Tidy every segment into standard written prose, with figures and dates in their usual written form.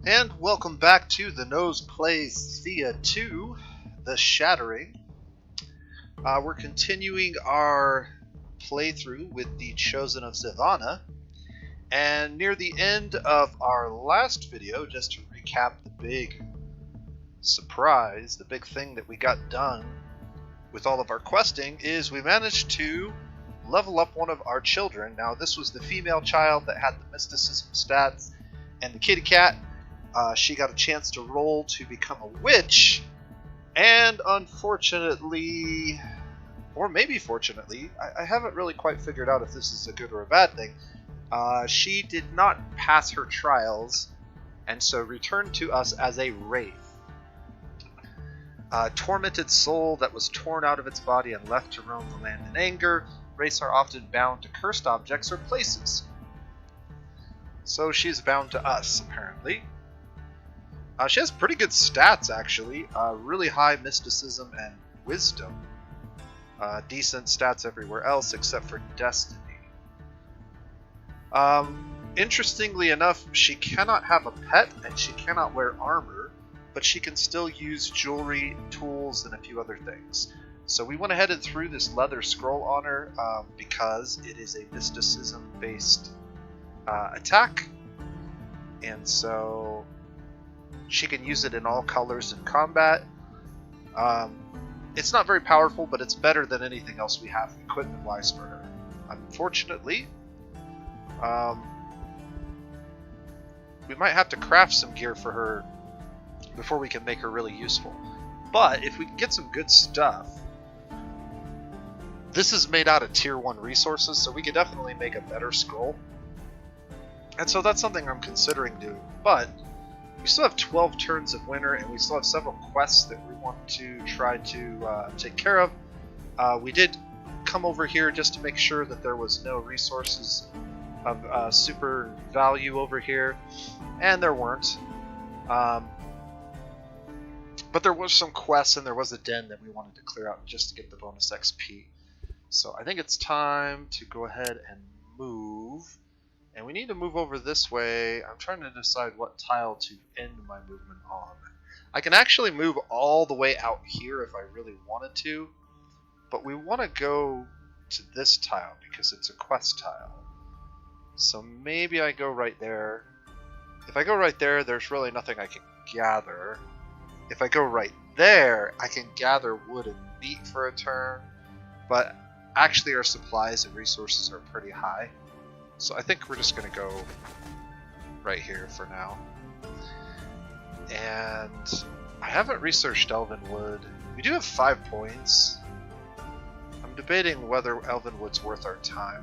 And welcome back to TheNosePlays Thea 2, The Shattering. We're continuing our playthrough with the Chosen of Dzievanna. And near the end of our last video, just to recap the big surprise, the big thing that we got done with all of our questing, is we managed to level up one of our children. Now this was the female child that had the mysticism stats, and the kitty cat. She got a chance to roll to become a witch, and unfortunately, or maybe fortunately, I haven't really quite figured out if this is a good or a bad thing, she did not pass her trials, and so returned to us as a wraith. A tormented soul that was torn out of its body and left to roam the land in anger. Wraiths are often bound to cursed objects or places. So she's bound to us, apparently. She has pretty good stats, actually. Really high mysticism and wisdom. Decent stats everywhere else except for destiny. Interestingly enough, she cannot have a pet and she cannot wear armor, but she can still use jewelry, tools, and a few other things. So we went ahead and threw this leather scroll on her because it is a mysticism-based attack, and so she can use it in all colors in combat. It's not very powerful, but it's better than anything else we have equipment-wise for her. Unfortunately, we might have to craft some gear for her before we can make her really useful. But if we can get some good stuff, this is made out of tier 1 resources, so we could definitely make a better scroll. And so that's something I'm considering doing. But we still have 12 turns of winter, and we still have several quests that we want to try to take care of. We did come over here just to make sure that there was no resources of super value over here, and there weren't. But there was some quests, and there was a den that we wanted to clear out just to get the bonus XP. So I think it's time to go ahead and move. And we need to move over this way. I'm trying to decide what tile to end my movement on. I can actually move all the way out here if I really wanted to, but we want to go to this tile because it's a quest tile. So maybe I go right there. If I go right there, there's really nothing I can gather. If I go right there, I can gather wood and meat for a turn, but actually our supplies and resources are pretty high. So I think we're just going to go right here for now. And I haven't researched Elvenwood. We do have 5 points. I'm debating whether Elvenwood's worth our time.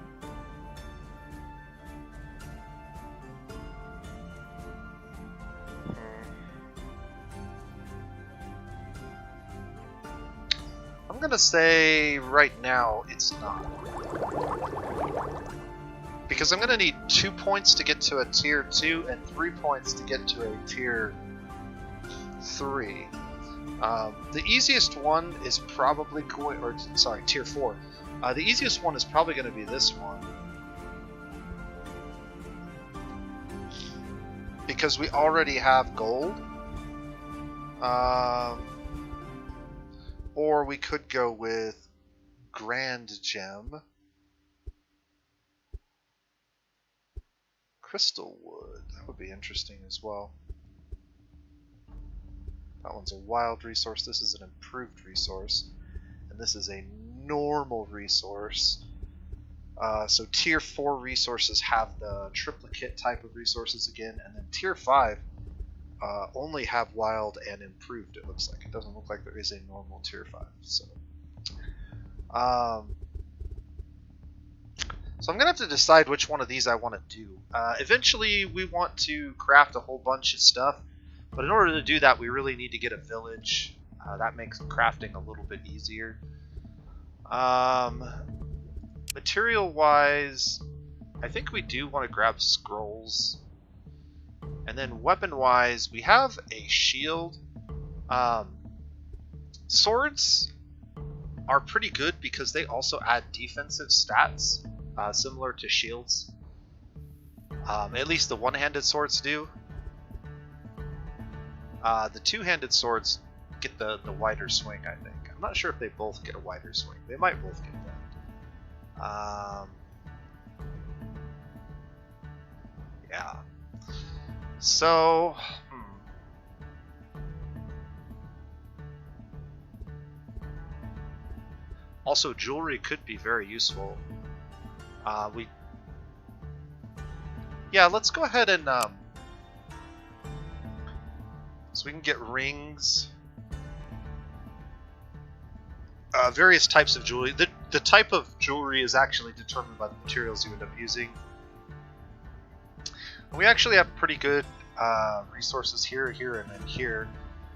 I'm going to say right now it's not. Because I'm going to need 2 points to get to a tier 2 and 3 points to get to a tier 3. The easiest one is probably going, or sorry, tier 4. The easiest one is probably going to be this one. Because we already have gold. Or we could go with Grand Gem. Crystal wood, that would be interesting as well. That one's a wild resource, this is an improved resource, and this is a normal resource. So tier 4 resources have the triplicate type of resources again, and then tier 5 only have wild and improved, it looks like. It doesn't look like there is a normal tier 5. So I'm going to have to decide which one of these I want to do. Eventually we want to craft a whole bunch of stuff, but in order to do that we really need to get a village. That makes crafting a little bit easier. Material wise, I think we do want to grab scrolls. And then weapon wise, we have a shield. Swords are pretty good because they also add defensive stats. Similar to shields. At least the one-handed swords do. The two-handed swords get the wider swing, I think. I'm not sure if they both get a wider swing. They might both get that. Yeah. So, Also, jewelry could be very useful. Yeah, let's go ahead and so we can get rings. Various types of jewelry. The type of jewelry is actually determined by the materials you end up using. We actually have pretty good resources here, here, and then here.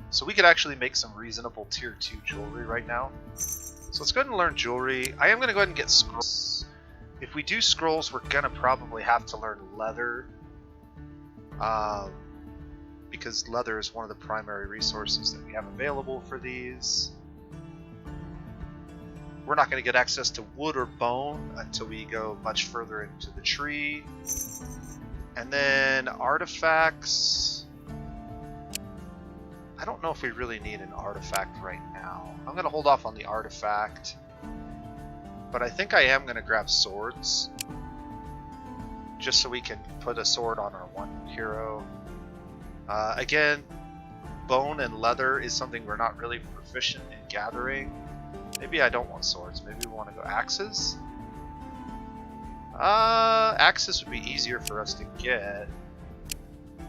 So we could actually make some reasonable tier 2 jewelry right now. So let's go ahead and learn jewelry. I am going to go ahead and get scrolls. If we do scrolls, we're going to probably have to learn leather. Because leather is one of the primary resources that we have available for these. We're not going to get access to wood or bone until we go much further into the tree. And then artifacts. I don't know if we really need an artifact right now. I'm going to hold off on the artifact. But I think I am going to grab swords. Just so we can put a sword on our one hero. Again, bone and leather is something we're not really proficient in gathering. Maybe I don't want swords. Maybe we want to go axes. Axes would be easier for us to get.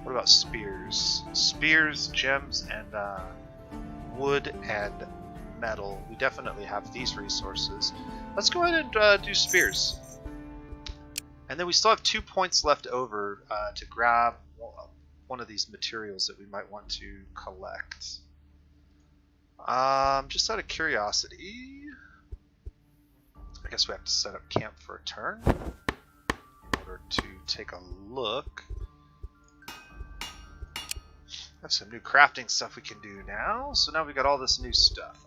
What about spears? Spears, gems, and wood and metal. We definitely have these resources. Let's go ahead and do spears. And then we still have 2 points left over to grab one of these materials that we might want to collect. Just out of curiosity, I guess we have to set up camp for a turn in order to take a look. We have some new crafting stuff we can do now. So now we've got all this new stuff.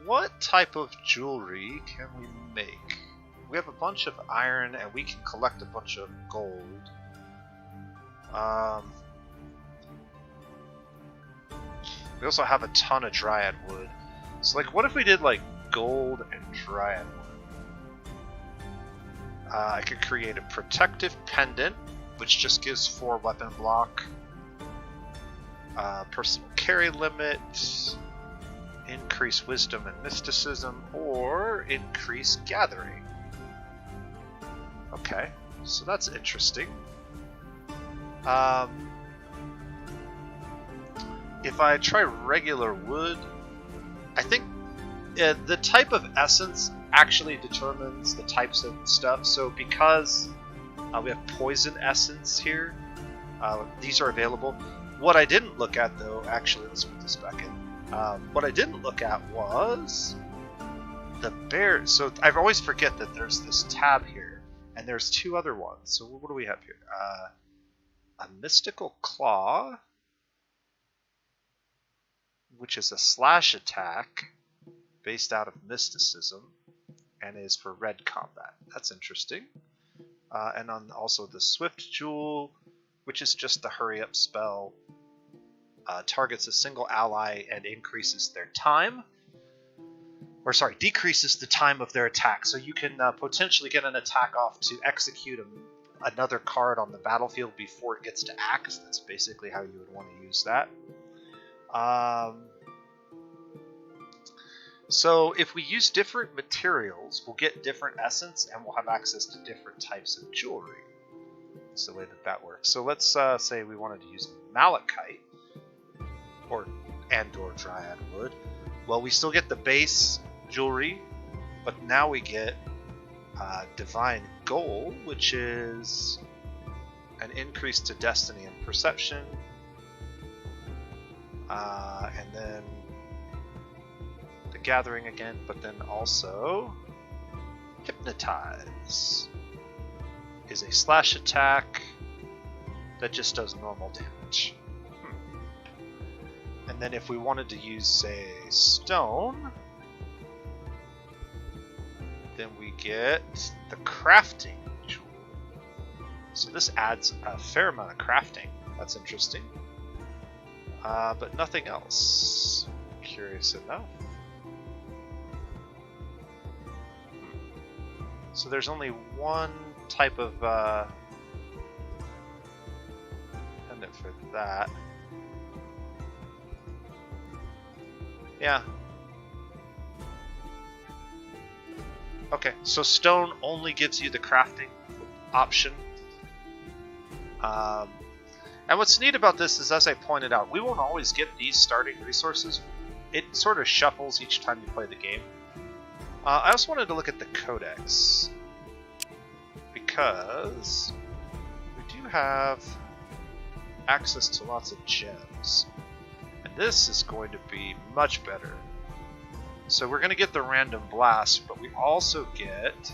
What type of jewelry can we make? We have a bunch of iron and we can collect a bunch of gold. We also have a ton of dryad wood. So like, what if we did like gold and dryad wood? I could create a protective pendant, which just gives 4 weapon block, personal carry limit, increase wisdom and mysticism, or increase gathering. Okay, so that's interesting. If I try regular wood, I think the type of essence actually determines the types of stuff. So because we have poison essence here, these are available. What I didn't look at though, actually, let's put this back in. What I didn't look at was the bear. So I always forget that there's this tab here, and there's 2 other ones. So what do we have here? A mystical claw, which is a slash attack based out of mysticism and is for red combat. That's interesting. And on also the swift jewel, which is just the hurry up spell, targets a single ally and increases their time, or sorry, decreases the time of their attack. So you can potentially get an attack off to execute another card on the battlefield before it gets to act. That's basically how you would want to use that. So if we use different materials, we'll get different essence and we'll have access to different types of jewelry. That's the way that works. So let's say we wanted to use malachite or dryad wood. Well, we still get the base jewelry, but now we get divine gold, which is an increase to destiny and perception, and then the gathering again, but then also hypnotize is a slash attack that just does normal damage. And then if we wanted to use, say, stone, then we get the crafting jewel. So this adds a fair amount of crafting. That's interesting. But nothing else. Curious enough. So there's only one type of pendant for that. Yeah. Okay, so stone only gives you the crafting option. And what's neat about this is, as I pointed out, we won't always get these starting resources. It sort of shuffles each time you play the game. I also wanted to look at the codex, because we do have access to lots of gems. And this is going to be much better. So we're going to get the random blast, but we also get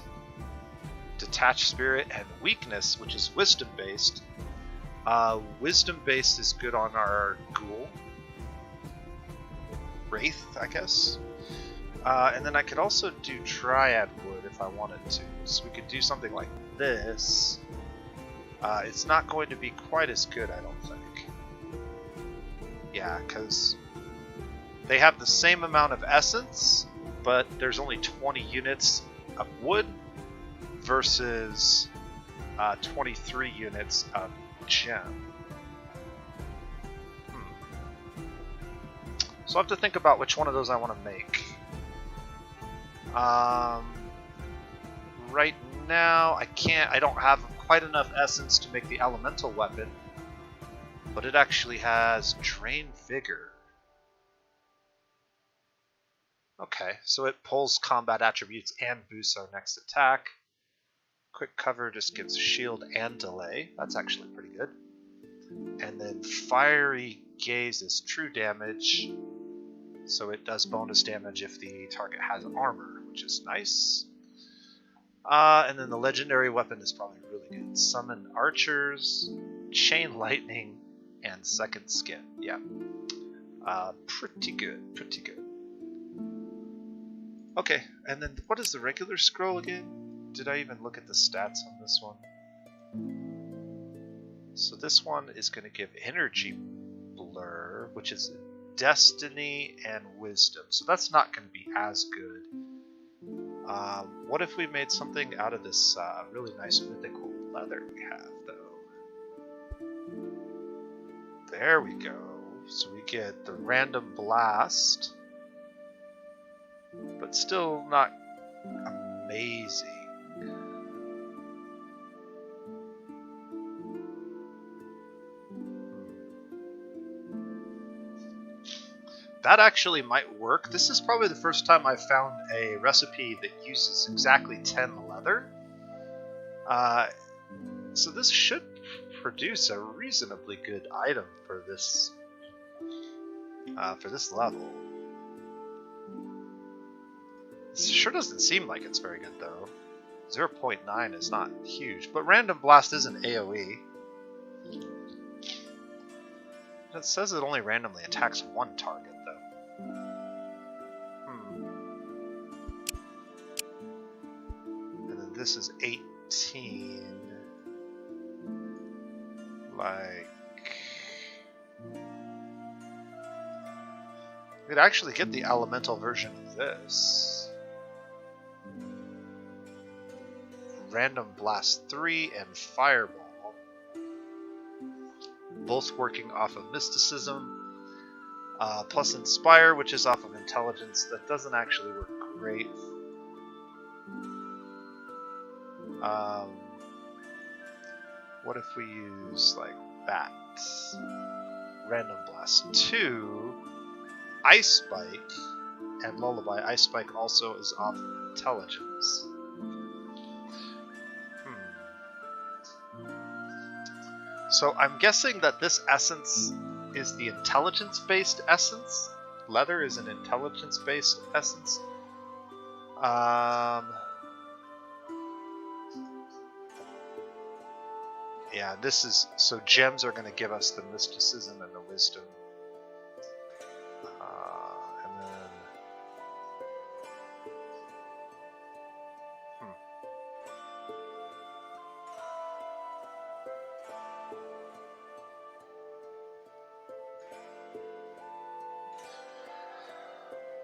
detached spirit and weakness, which is wisdom based. Wisdom based is good on our ghoul. Wraith, I guess. And then I could also do Triad Wood if I wanted to. So we could do something like this. It's not going to be quite as good, I don't think. Yeah, because they have the same amount of essence, but there's only 20 units of wood versus 23 units of gem. So I have to think about which one of those I want to make. Right now, I don't have quite enough essence to make the elemental weapon, but it actually has Drain Vigor. Okay, so it pulls combat attributes and boosts our next attack. Quick Cover just gives shield and delay. That's actually pretty good. And then Fiery Gaze is true damage, so it does bonus damage if the target has armor, which is nice. And then the legendary weapon is probably really good. Summon Archers, Chain Lightning, and Second Skin. Yeah. Pretty good, pretty good. Okay, and then what is the regular scroll again? Did I even look at the stats on this one? So this one is going to give Energy Blur, which is Destiny and Wisdom. So that's not going to be as good. What if we made something out of this really nice mythical leather we have, though? There we go. So we get the random blast, but still not amazing. That actually might work. This is probably the first time I've found a recipe that uses exactly 10 leather. So this should produce a reasonably good item for this level. This sure doesn't seem like it's very good though. 0.9 is not huge, but Random Blast is an AoE. It says it only randomly attacks one target though. And then this is 18. Like, we'd actually get the elemental version of this. Random Blast 3 and Fireball. Both working off of Mysticism. Plus Inspire, which is off of Intelligence. That doesn't actually work great. What if we use like that? Random Blast 2, Ice Spike, and Lullaby. Ice Spike also is off of Intelligence. So I'm guessing that this essence is the intelligence-based essence. Leather is an intelligence-based essence. Yeah, this is, so gems are going to give us the mysticism and the wisdom. And then...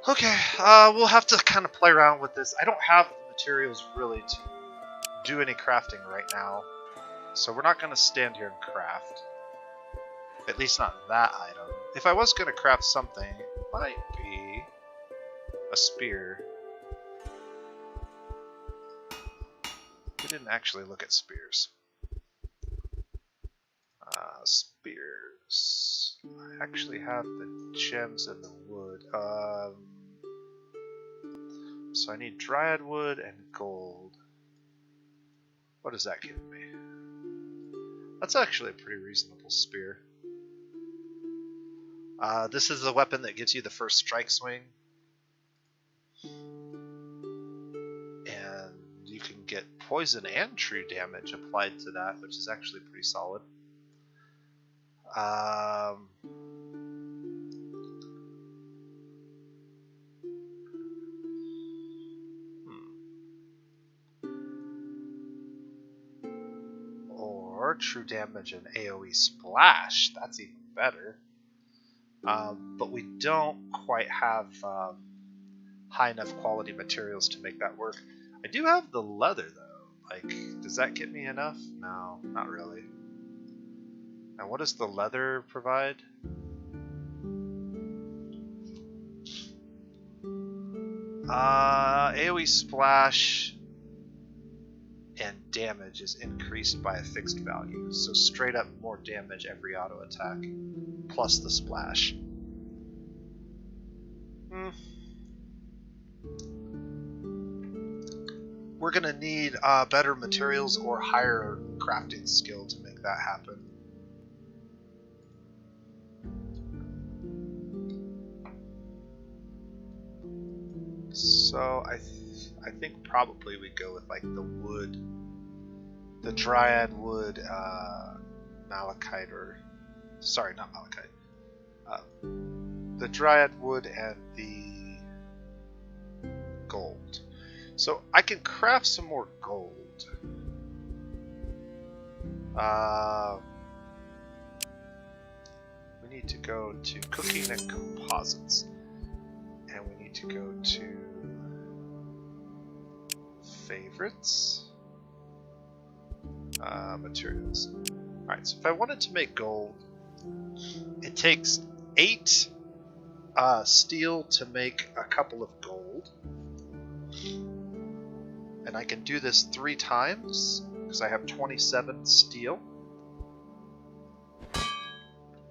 Okay, we'll have to kind of play around with this. I don't have the materials really to do any crafting right now, so we're not going to stand here and craft. At least not that item. If I was going to craft something, it might be a spear. We didn't actually look at spears. Spears. I actually have the gems and the wood. So I need dryad wood and gold. What does that give me? That's actually a pretty reasonable spear. This is the weapon that gives you the first strike swing. And you can get poison and true damage applied to that, which is actually pretty solid. Or true damage and AoE splash. That's even better. But we don't quite have high enough quality materials to make that work. I do have the leather though. Like, does that get me enough? No, not really. And what does the leather provide? AoE splash and damage is increased by a fixed value. So straight up more damage every auto attack, plus the splash. We're gonna need better materials or higher crafting skill to make that happen. So I think probably we go with like the wood, the dryad wood, malachite, or sorry, not malachite. The dryad wood and the gold. So I can craft some more gold. We need to go to cooking and composites. And we need to go to favorites. Materials. Alright, so if I wanted to make gold, it takes 8 steel to make a couple of gold. And I can do this 3 times because I have 27 steel.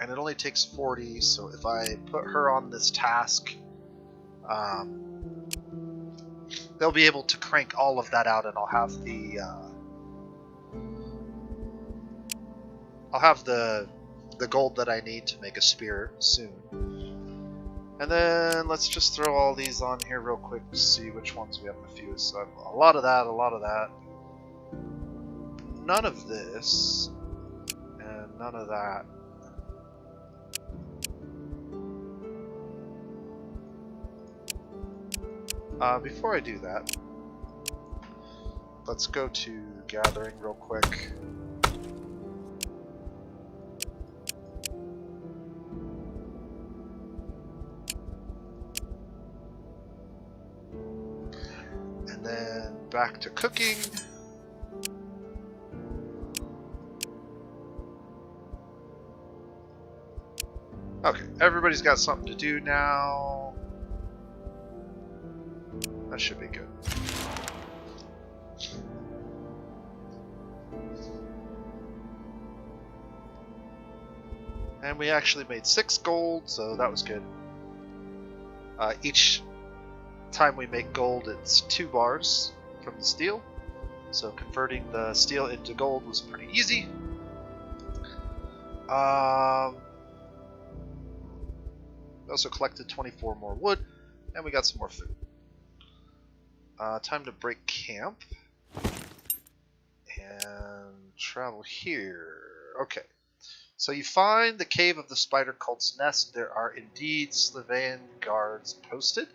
And it only takes 40, so if I put her on this task, they'll be able to crank all of that out, and I'll have the gold that I need to make a spear soon. And then let's just throw all these on here real quick to see which ones we have the fewest. So a lot of that, none of this, and none of that. Before I do that, let's go to gathering real quick. And then back to cooking. Okay, everybody's got something to do now. That should be good. And we actually made 6 gold, so that was good. Each time we make gold, it's 2 bars from the steel. So converting the steel into gold was pretty easy. We also collected 24 more wood, and we got some more food. Time to break camp and travel here. Okay, so you find the cave of the spider cult's nest. There are indeed Slavian guards posted.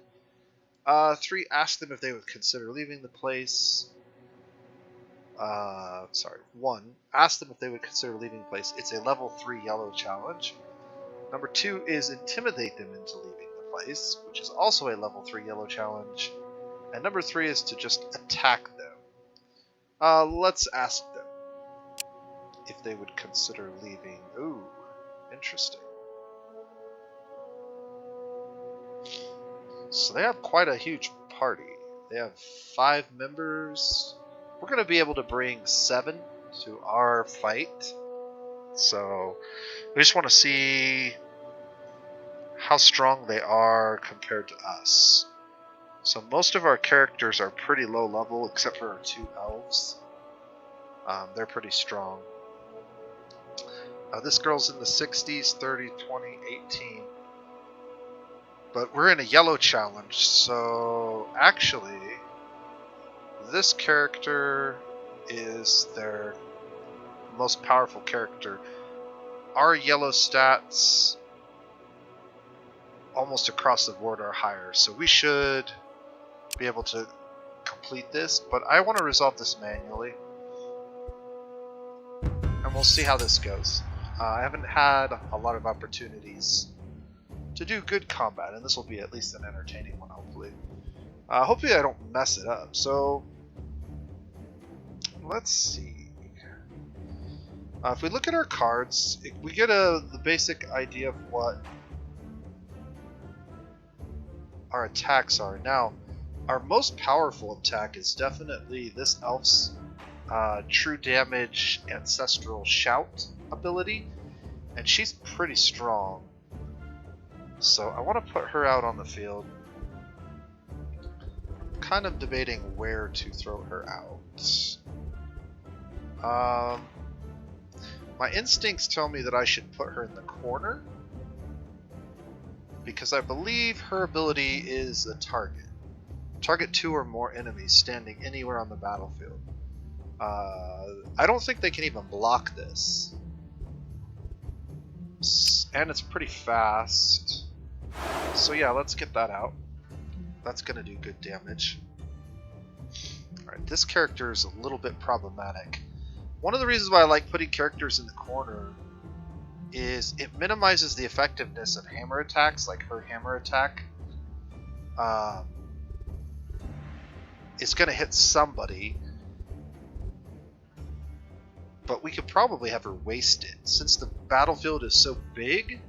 3, ask them if they would consider leaving the place. 1, ask them if they would consider leaving the place. It's a level 3 yellow challenge. Number 2 is intimidate them into leaving the place, which is also a level 3 yellow challenge. And number 3 is to just attack them. Let's ask them if they would consider leaving. Ooh, interesting. So they have quite a huge party. They have 5 members. We're going to be able to bring 7 to our fight. So we just want to see how strong they are compared to us. So most of our characters are pretty low level, except for our 2 elves. They're pretty strong. This girl's in the 60s, 30, 20, 18. But we're in a yellow challenge, so actually this character is their most powerful character. Our yellow stats almost across the board are higher, so we should be able to complete this, but I want to resolve this manually. And we'll see how this goes. I haven't had a lot of opportunities to do good combat, and this will be at least an entertaining one, hopefully. Hopefully I don't mess it up. So let's see. If we look at our cards, we get the basic idea of what our attacks are. Now, our most powerful attack is definitely this elf's true damage ancestral shout ability, and she's pretty strong. So I want to put her out on the field. Kind of debating where to throw her out. My instincts tell me that I should put her in the corner, because I believe her ability is a target. Target 2 or more enemies standing anywhere on the battlefield. I don't think they can even block this. And it's pretty fast. So yeah, let's get that out. That's going to do good damage. Alright, this character is a little bit problematic. One of the reasons why I like putting characters in the corner is it minimizes the effectiveness of hammer attacks, like her hammer attack. It's going to hit somebody, but we could probably have her wasted. Since the battlefield is so big,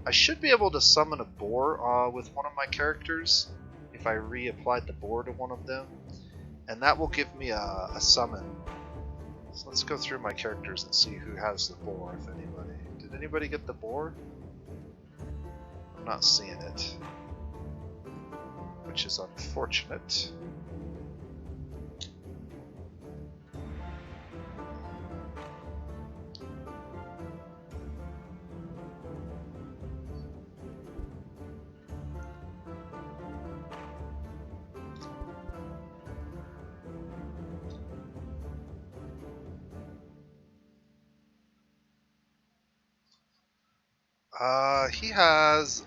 I should be able to summon a boar with one of my characters if I reapplied the boar to one of them, and that will give me a summon. So let's go through my characters and see who has the boar, if anybody. Did anybody get the boar? I'm not seeing it, which is unfortunate. He has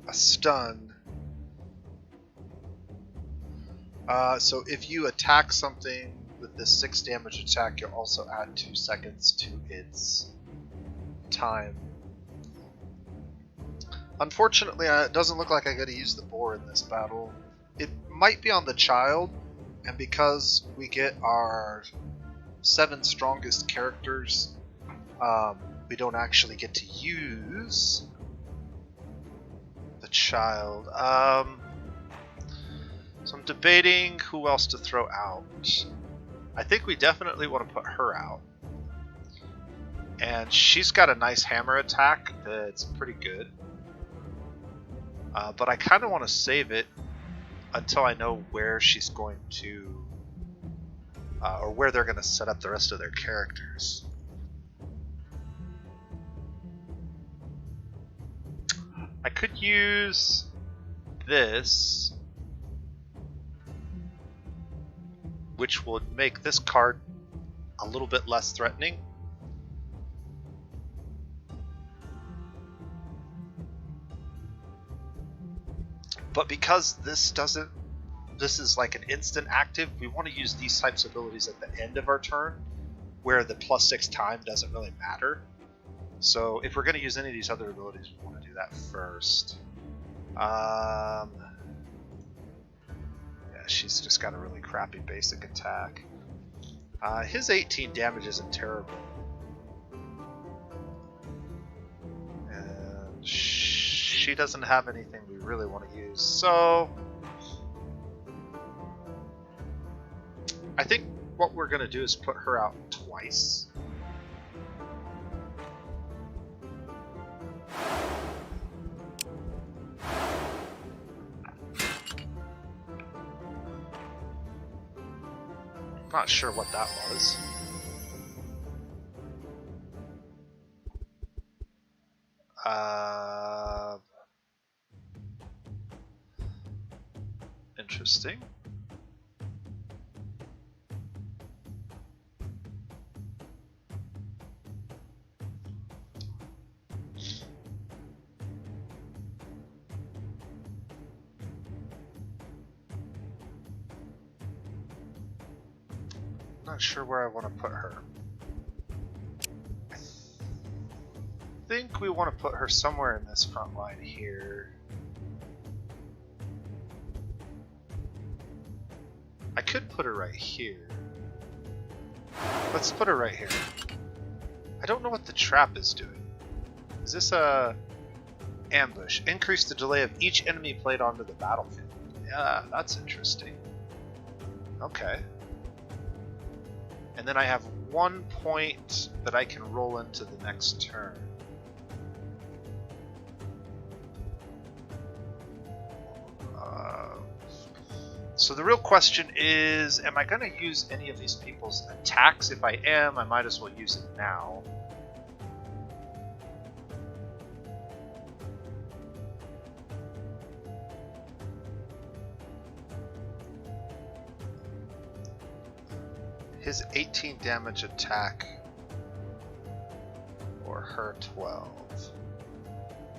a stun. So if you attack something with this 6 damage attack, you'll also add 2 seconds to its time. Unfortunately, it doesn't look like I gotta use the boar in this battle. It might be on the child, and because we get our 7 strongest characters, we don't actually get to use the child. So I'm debating who else to throw out. I think we definitely want to put her out. And she's got a nice hammer attack that's pretty good. But I kind of want to save it until I know where she's going to, or where they're going to set up the rest of their characters. I could use this, which would make this card a little bit less threatening. But because this is like an instant active, we want to use these types of abilities at the end of our turn, where the +6 time doesn't really matter. So if we're going to use any of these other abilities, we want to do that first. Yeah, she's just got a really crappy basic attack. His 18 damage isn't terrible. And she doesn't have anything we really want to use, so I think what we're going to do is put her out twice. Not sure what that was. Interesting. Not sure where I want to put her. I think we want to put her somewhere in this front line here. I could put her right here. Let's put her right here. I don't know what the trap is doing. Is this a ambush? Increase the delay of each enemy played onto the battlefield. Yeah, that's interesting. Okay. And then I have 1 point that I can roll into the next turn. So the real question is, am I going to use any of these people's attacks? If I am, I might as well use it now. His 18 damage attack, or her 12.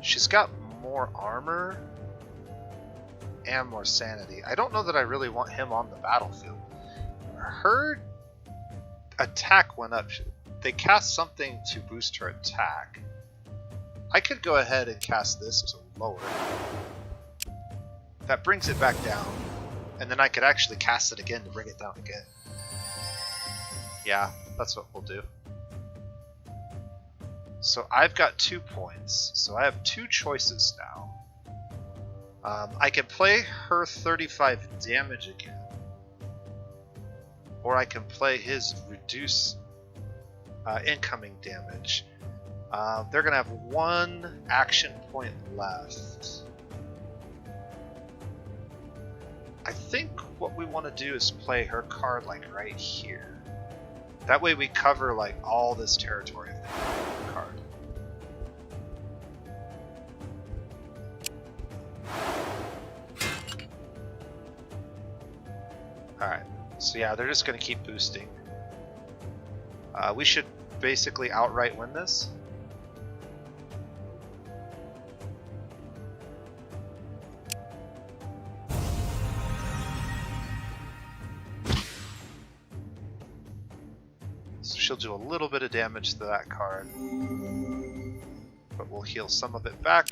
She's got more armor and more sanity. I don't know that I really want him on the battlefield. Her attack went up. They cast something to boost her attack. I could go ahead and cast this to lower it. That brings it back down, and then I could actually cast it again to bring it down again. Yeah, that's what we'll do. So I've got 2 points, so I have 2 choices now. I can play her 35 damage again, or I can play his reduce incoming damage. They're going to have 1 action point left. I think what we want to do is play her card like right here. That way we cover like all this territory if they play the card. Alright, so yeah, they're just going to keep boosting. We should basically outright win this. So she'll do a little bit of damage to that card, but we'll heal some of it back.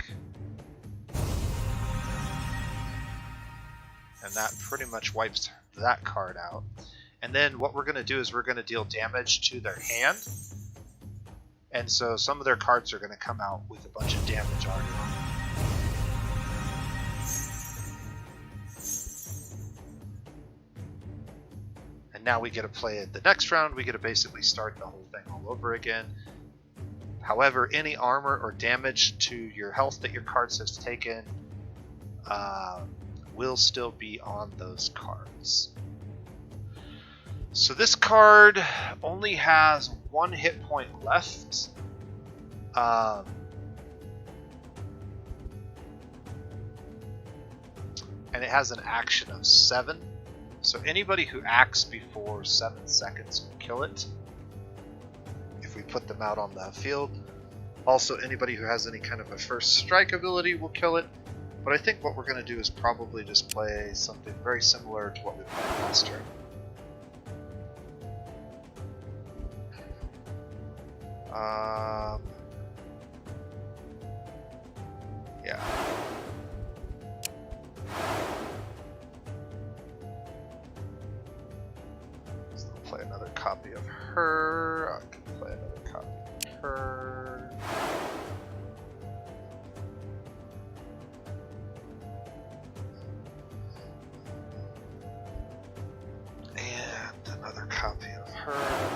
And that pretty much wipes that card out. And then what we're going to do is we're going to deal damage to their hand. And so some of their cards are going to come out with a bunch of damage already on them. And now we get to play it the next round. We get to basically start the whole thing all over again. However, any armor or damage to your health that your cards has taken will still be on those cards. So this card only has 1 hit point left. And it has an action of 7. So anybody who acts before 7 seconds will kill it if we put them out on the field. Also, anybody who has any kind of a first strike ability will kill it. But I think what we're going to do is probably just play something very similar to what we played last turn. copy of her. I can play another copy of her. And another copy of her.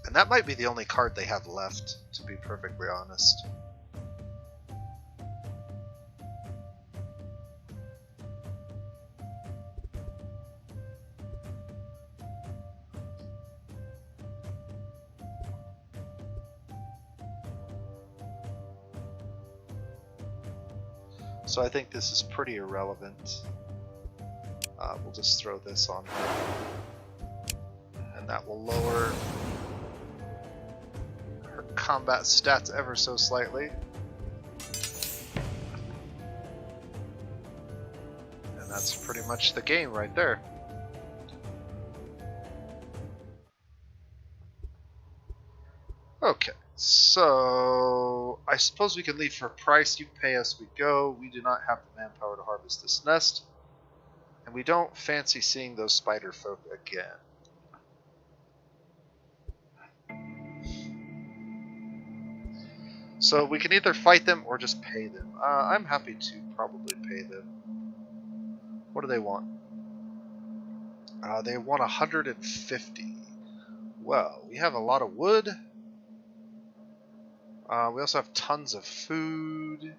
And that might be the only card they have left, to be perfectly honest. So I think this is pretty irrelevant. We'll just throw this on her. And that will lower her combat stats ever so slightly. And that's pretty much the game right there. Okay, so I suppose we can leave for a price. You pay us, we go. We do not have the manpower to harvest this nest. And we don't fancy seeing those spider folk again. So we can either fight them or just pay them. I'm happy to probably pay them. What do they want? They want 150. Well, we have a lot of wood. We also have tons of food.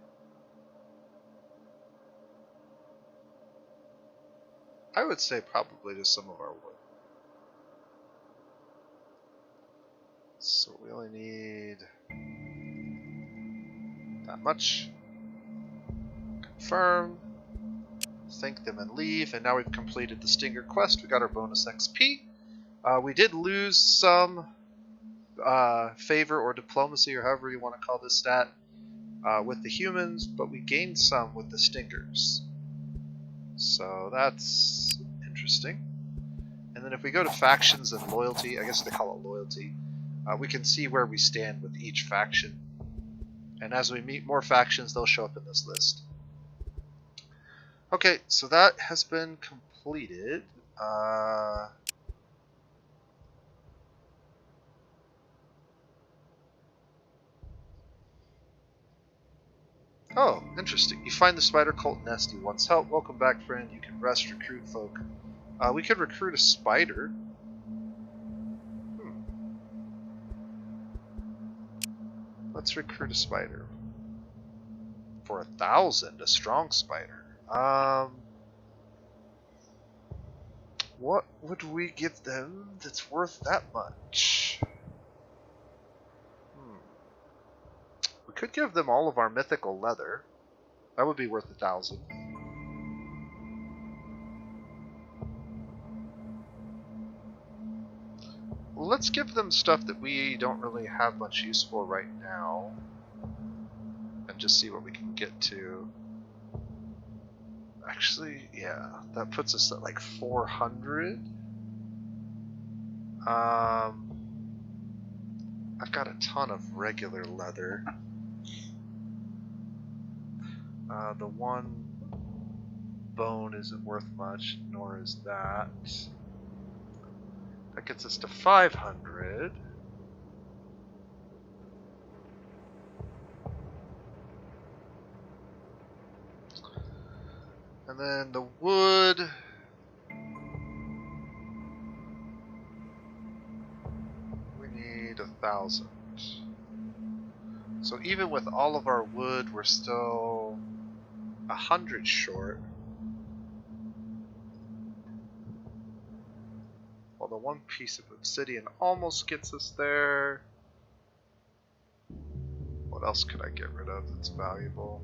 I would say probably just some of our wood. So we only need that much. Confirm. Thank them and leave. And now we've completed the Stinger quest. We got our bonus XP. We did lose some favor or diplomacy, or however you want to call this stat, with the humans, but we gained some with the Stingers. So that's interesting. And then if we go to factions and loyalty, I guess they call it loyalty, we can see where we stand with each faction. And as we meet more factions, they'll show up in this list. Okay, so that has been completed. Oh, interesting. You find the spider cult nest you once helped. Welcome back, friend. You can rest, recruit folk. We could recruit a spider. Let's recruit a spider. For 1,000, a strong spider. What would we give them that's worth that much? We could give them all of our mythical leather. That would be worth 1,000. Well, let's give them stuff that we don't really have much use for right now. And just see what we can get to. Actually, yeah, that puts us at like 400. I've got a ton of regular leather. The one bone isn't worth much, nor is that. That gets us to 500. And then the wood. We need 1,000. So even with all of our wood, we're still 100 short. Well, the one piece of obsidian almost gets us there. What else could I get rid of that's valuable?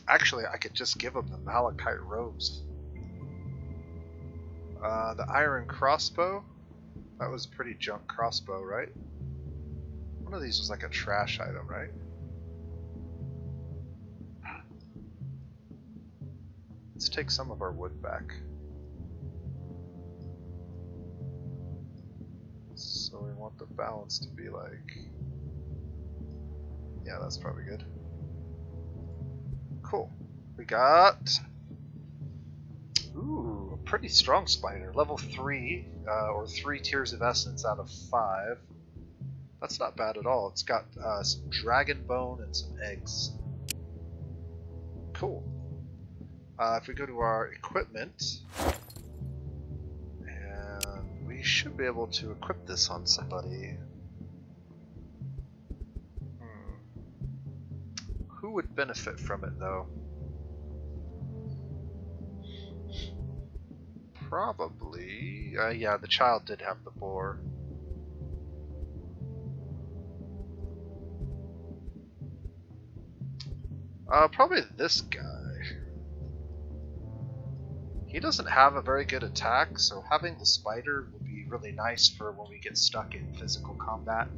Actually, I could just give them the malachite robes. The iron crossbow. That was a pretty junk crossbow, right? One of these was like a trash item, right? Let's take some of our wood back. So we want the balance to be like... Yeah, that's probably good. Cool. We got... Ooh, a pretty strong spider. Level 3, or 3 tiers of essence out of 5. That's not bad at all. It's got some dragon bone and some eggs. Cool. If we go to our equipment, and we should be able to equip this on somebody. Who would benefit from it, though? Probably. Yeah, the child did have the boar. Probably this guy. He doesn't have a very good attack, so having the spider would be really nice for when we get stuck in physical combat.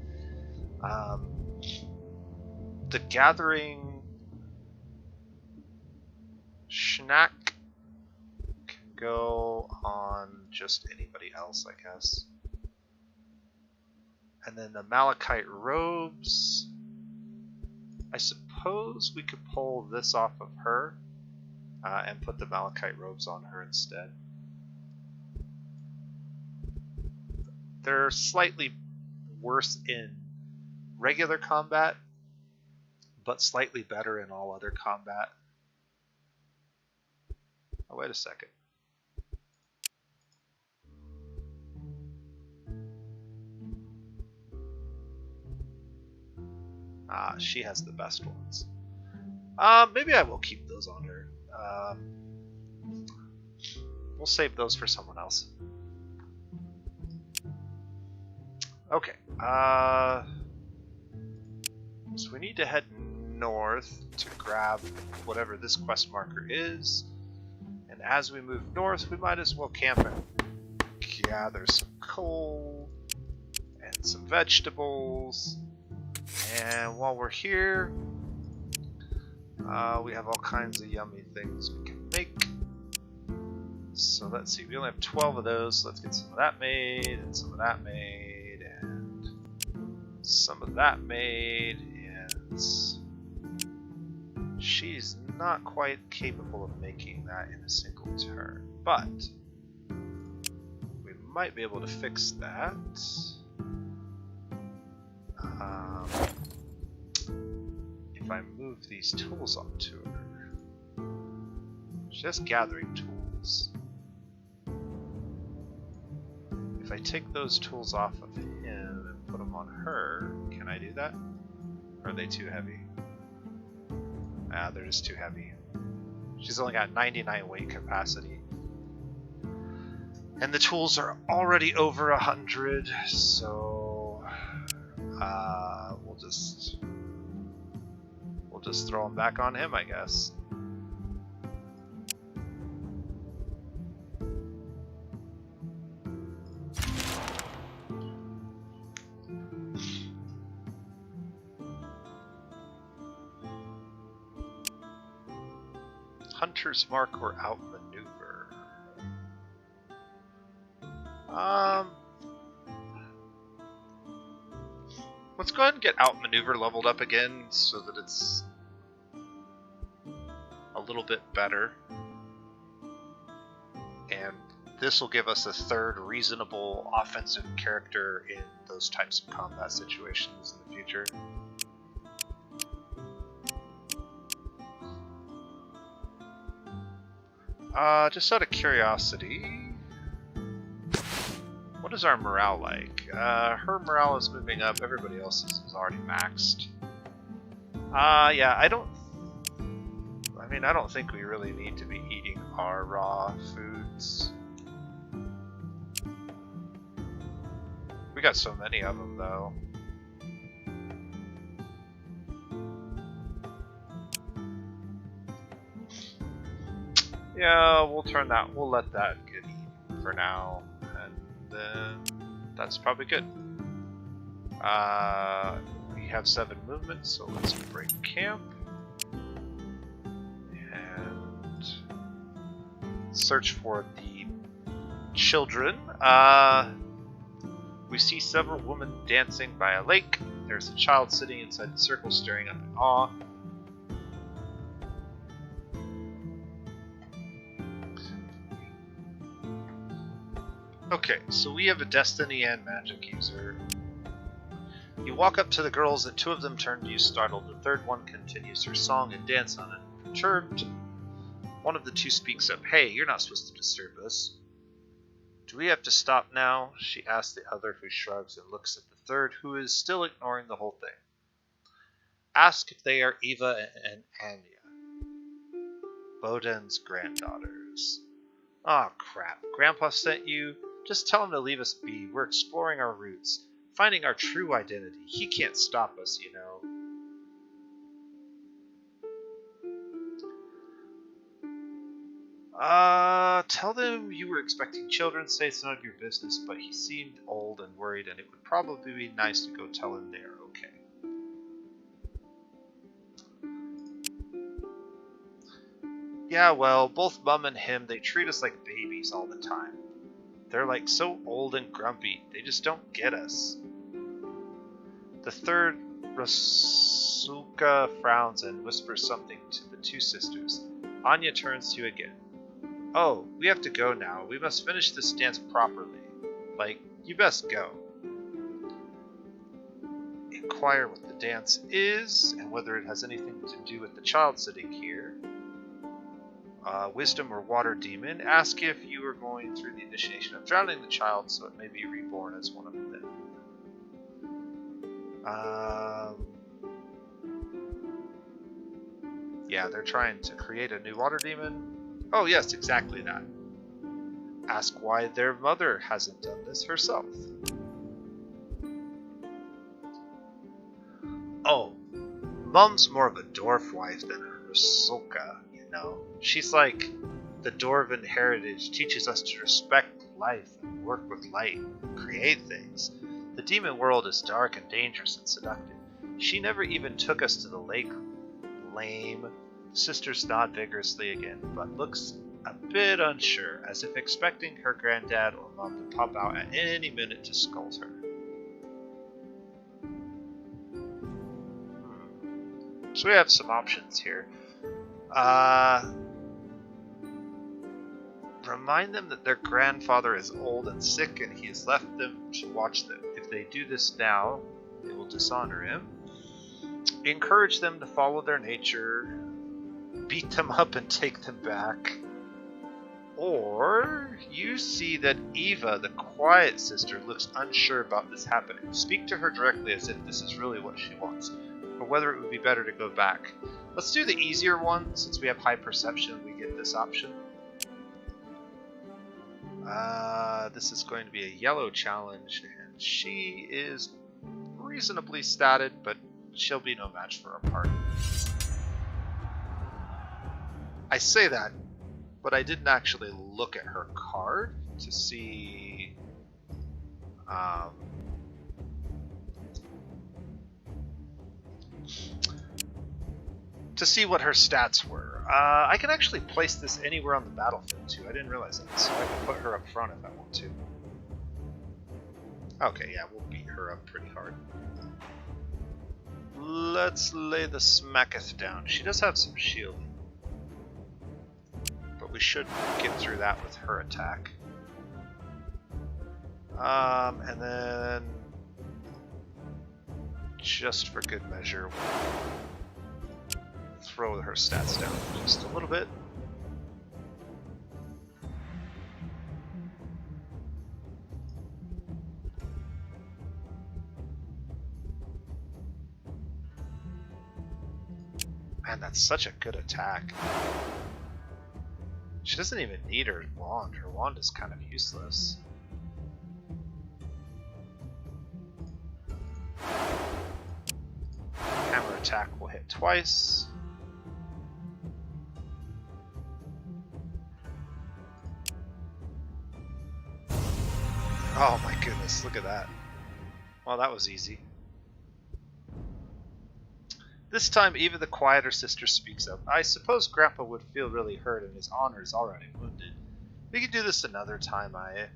The gathering Schnack can go on just anybody else, I guess. And then the malachite robes, I suppose we could pull this off of her and put the malachite robes on her instead. They're slightly worse in regular combat, but slightly better in all other combat. Oh, wait a second. She has the best ones. Maybe I will keep those on her. We'll save those for someone else. Okay. So we need to head north to grab whatever this quest marker is. And as we move north, we might as well camp and gather some coal and some vegetables. And while we're here, we have all kinds of yummy things we can make. So let's see, we only have 12 of those. Let's get some of that made, and some of that made, and some of that made. And she's not quite capable of making that in a single turn, but we might be able to fix that. If I move these tools onto her. She has gathering tools. If I take those tools off of him and put them on her, can I do that? Or are they too heavy? They're just too heavy. She's only got 99 weight capacity. And the tools are already over 100, so we'll just throw them back on him, I guess. Hunter's Mark or Outmaneuver. Let's go ahead and get Outmaneuver leveled up again so that it's a little bit better. And this will give us a third reasonable offensive character in those types of combat situations in the future. Just out of curiosity, what is our morale like? Her morale is moving up, everybody else's is already maxed. Yeah, I don't think we really need to be eating our raw foods. We got so many of them, though. Yeah, we'll let that get eaten for now, and then that's probably good. We have 7 movements, so let's break camp and search for the children. We see several women dancing by a lake. There's a child sitting inside the circle staring up in awe. Okay, so we have a destiny and magic user. You walk up to the girls and two of them turn to you startled. The third one continues her song and dance on it. Perturbed, one of the two speaks up. Hey, you're not supposed to disturb us. Do we have to stop now? She asks the other, who shrugs and looks at the third, who is still ignoring the whole thing. Ask if they are Eva and Anya, Boden's granddaughters. Aw, crap. Grandpa sent you? Just tell him to leave us be. We're exploring our roots, finding our true identity. He can't stop us, you know. Tell them you were expecting children. Say it's none of your business, but he seemed old and worried, and it would probably be nice to go tell him they're okay. Yeah, well, both Mum and him, they treat us like babies all the time. They're like so old and grumpy, they just don't get us. The third, Rasuka, frowns and whispers something to the two sisters. Anya turns to you again. Oh, we have to go now. We must finish this dance properly. Like, you best go. Inquire what the dance is, and whether it has anything to do with the child sitting here. Wisdom or water demon. Ask if you are going through the initiation of drowning the child, so it may be reborn as one of them. Yeah, they're trying to create a new water demon. Oh yes, exactly that. Ask why their mother hasn't done this herself. Oh, Mum's more of a dwarf wife than a Rusulka, you know. She's like, the Dwarven heritage teaches us to respect life and work with light and create things. The demon world is dark and dangerous and seductive. She never even took us to the lake. Lame. Sisters nod vigorously again, but looks a bit unsure, as if expecting her granddad or mom to pop out at any minute to scold her. So we have some options here. Remind them that their grandfather is old and sick and he has left them to watch them. If they do this now, they will dishonor him. Encourage them to follow their nature. Beat them up and take them back. Or you see that Eva, the quiet sister, looks unsure about this happening. Speak to her directly as if this is really what she wants, or whether it would be better to go back. Let's do the easier one. Since we have high perception, we get this option. This is going to be a yellow challenge, and she is reasonably statted, but she'll be no match for our party. I say that, but I didn't actually look at her card to see what her stats were. I can actually place this anywhere on the battlefield too. I didn't realize that, so I can put her up front if I want to. Okay, yeah, we'll beat her up pretty hard. Let's lay the smacketh down. She does have some shield, but we should get through that with her attack. And then, just for good measure, we'll throw her stats down just a little bit. Man, that's such a good attack. She doesn't even need her wand. Her wand is kind of useless. Hammer attack will hit twice. Oh my goodness, look at that. Well, that was easy. This time, Eva the quieter sister speaks up. I suppose Grandpa would feel really hurt and his honor is already wounded. We can do this another time, Aya.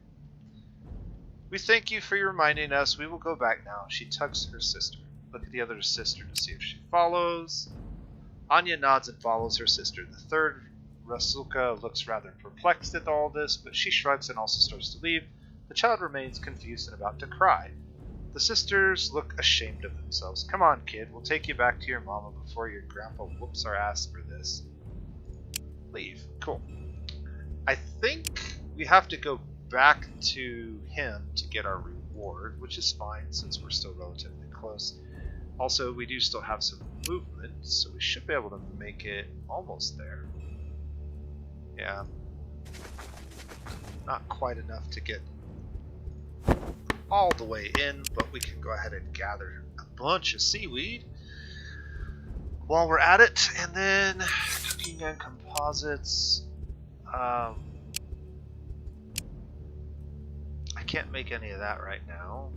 We thank you for reminding us. We will go back now. She tugs her sister. Look at the other sister to see if she follows. Anya nods and follows her sister. The third, Rasuka, looks rather perplexed at all this, but she shrugs and also starts to leave. The child remains confused and about to cry. The sisters look ashamed of themselves. Come on, kid, we'll take you back to your mama before your grandpa whoops our ass for this. Leave. Cool. I think we have to go back to him to get our reward, which is fine since we're still relatively close. Also, we do still have some movement, so we should be able to make it almost there. Yeah. Not quite enough to get all the way in, but we can go ahead and gather a bunch of seaweed while we're at it. And then cooking and composites. I can't make any of that right now,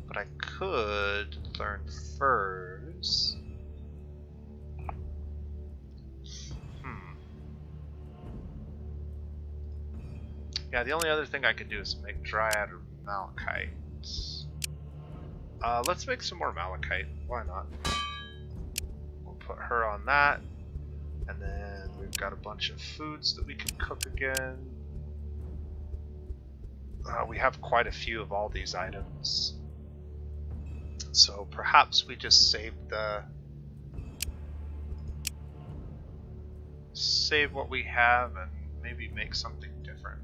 but I could learn furs. Yeah, the only other thing I could do is make dryad or malachite. Let's make some more malachite. Why not? We'll put her on that, and then we've got a bunch of foods that we can cook again. We have quite a few of all these items, so perhaps we just save what we have and maybe make something different,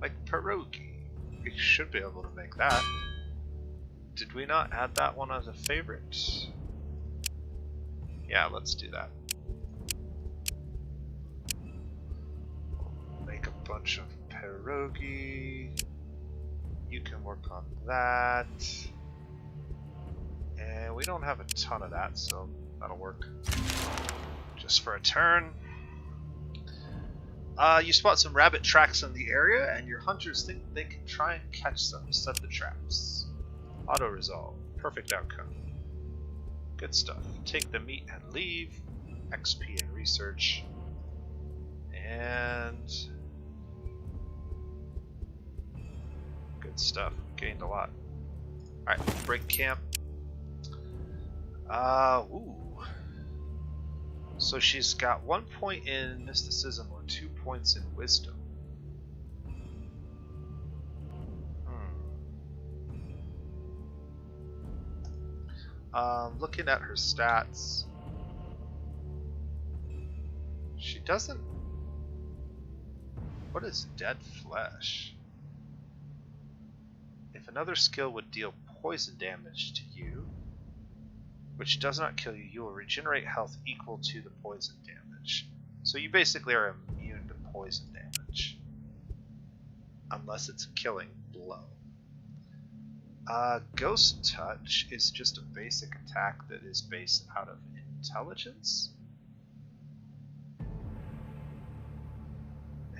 like pierogi. We should be able to make that. Did we not add that one as a favorite? Yeah, let's do that. Make a bunch of pierogi. You can work on that. And we don't have a ton of that, so that'll work. Just for a turn. You spot some rabbit tracks in the area, and your hunters think they can try and catch them. Set the traps. Auto-resolve. Perfect outcome. Good stuff. Take the meat and leave. XP and research. And... good stuff. Gained a lot. Alright, break camp. Ooh. So she's got 1 point in mysticism or 2 points in wisdom. Looking at her stats, she doesn't... What is dead flesh? If another skill would deal poison damage to you, which does not kill you, you will regenerate health equal to the poison damage. So you basically are immune to poison damage. Unless it's a killing blow. Ghost Touch is just a basic attack that is based out of intelligence.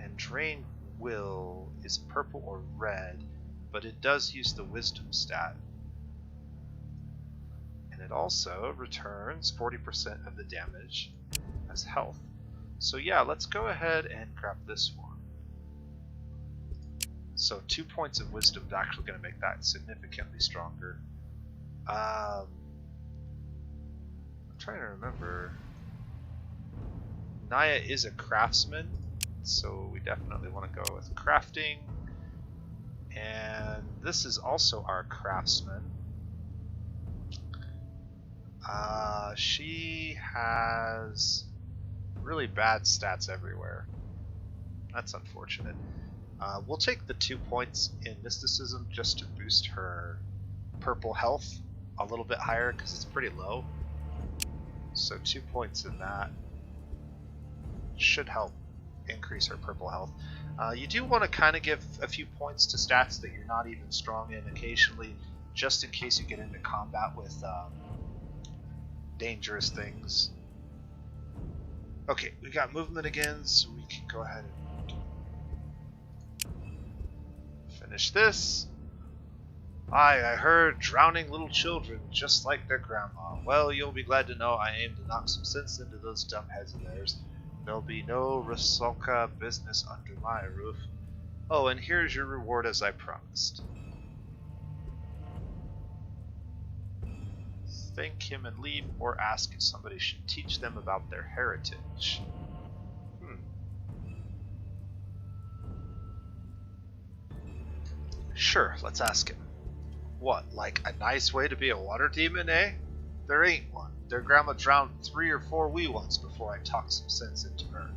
And Drain Will is purple or red, but it does use the wisdom stat. And it also returns 40% of the damage as health. So yeah, let's go ahead and grab this one. So 2 points of wisdom is actually going to make that significantly stronger. I'm trying to remember. Naya is a craftsman, so we definitely want to go with crafting. And this is also our craftsman. She has really bad stats everywhere. That's unfortunate. We'll take the 2 points in mysticism just to boost her purple health a little bit higher because it's pretty low. So 2 points in that should help increase her purple health. You do want to kind of give a few points to stats that you're not even strong in occasionally, just in case you get into combat with dangerous things. Okay, we got movement again, so we can go ahead and finish this. I heard drowning little children just like their grandma. Well, you'll be glad to know I aim to knock some sense into those dumb heads of theirs. There'll be no Rusalka business under my roof. Oh, and here's your reward as I promised. thank him and leave, or ask if somebody should teach them about their heritage. Sure, let's ask him. What, like a nice way to be a water demon, eh? There ain't one. Their grandma drowned 3 or 4 wee ones before I talked some sense into her.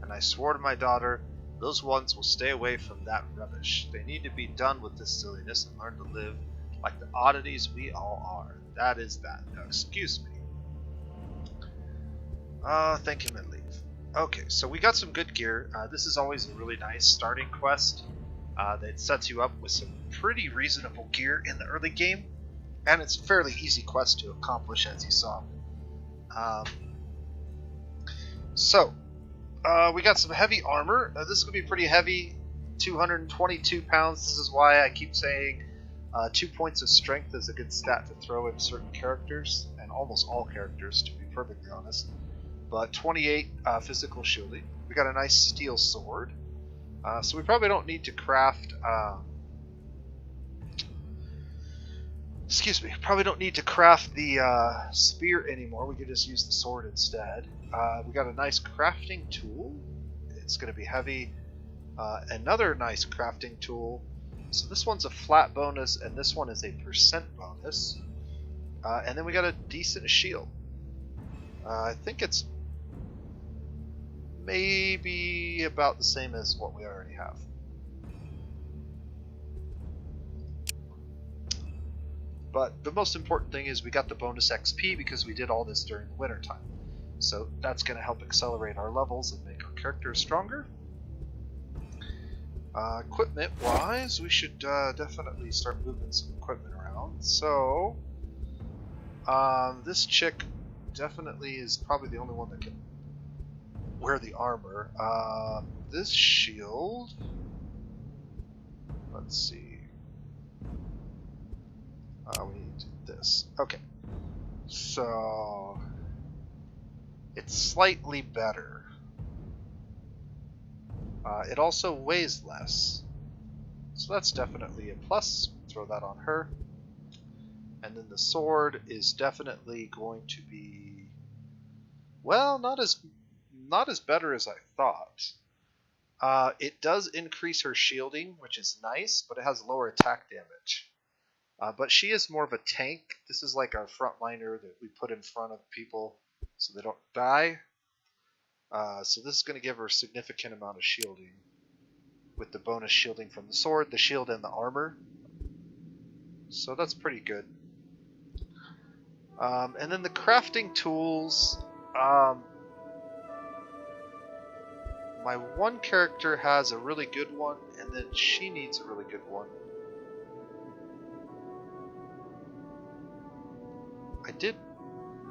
And I swore to my daughter, those ones will stay away from that rubbish. They need to be done with this silliness and learn to live like the oddities we all are. That is that. Now, excuse me. Thank him and leave. Okay, so we got some good gear. This is always a really nice starting quest. That sets you up with some pretty reasonable gear in the early game, and it's a fairly easy quest to accomplish, as you saw. We got some heavy armor. This is going to be pretty heavy, 222 pounds. This is why I keep saying 2 points of strength is a good stat to throw in certain characters, and almost all characters, to be perfectly honest. But 28 physical shielding. We got a nice steel sword. So we probably don't need to craft, probably don't need to craft the spear anymore. We could just use the sword instead. We got a nice crafting tool. It's going to be heavy. Another nice crafting tool. So this one's a flat bonus, and this one is a % bonus. And then we got a decent shield. I think it's maybe about the same as what we already have. But the most important thing is we got the bonus XP because we did all this during the winter time. So that's going to help accelerate our levels and make our characters stronger. Equipment wise, we should definitely start moving some equipment around. So this chick definitely is probably the only one that can wear the armor. This shield, let's see. We need this. Okay, so it's slightly better. It also weighs less, so that's definitely a plus. Throw that on her. And then the sword is definitely going to be, well, not as better as I thought. It does increase her shielding, which is nice, but it has lower attack damage. But she is more of a tank. This is like our frontliner that we put in front of people so they don't die. So this is going to give her a significant amount of shielding with the bonus shielding from the sword, the shield, and the armor. So that's pretty good. And then the crafting tools. My one character has a really good one, and then she needs a really good one. I did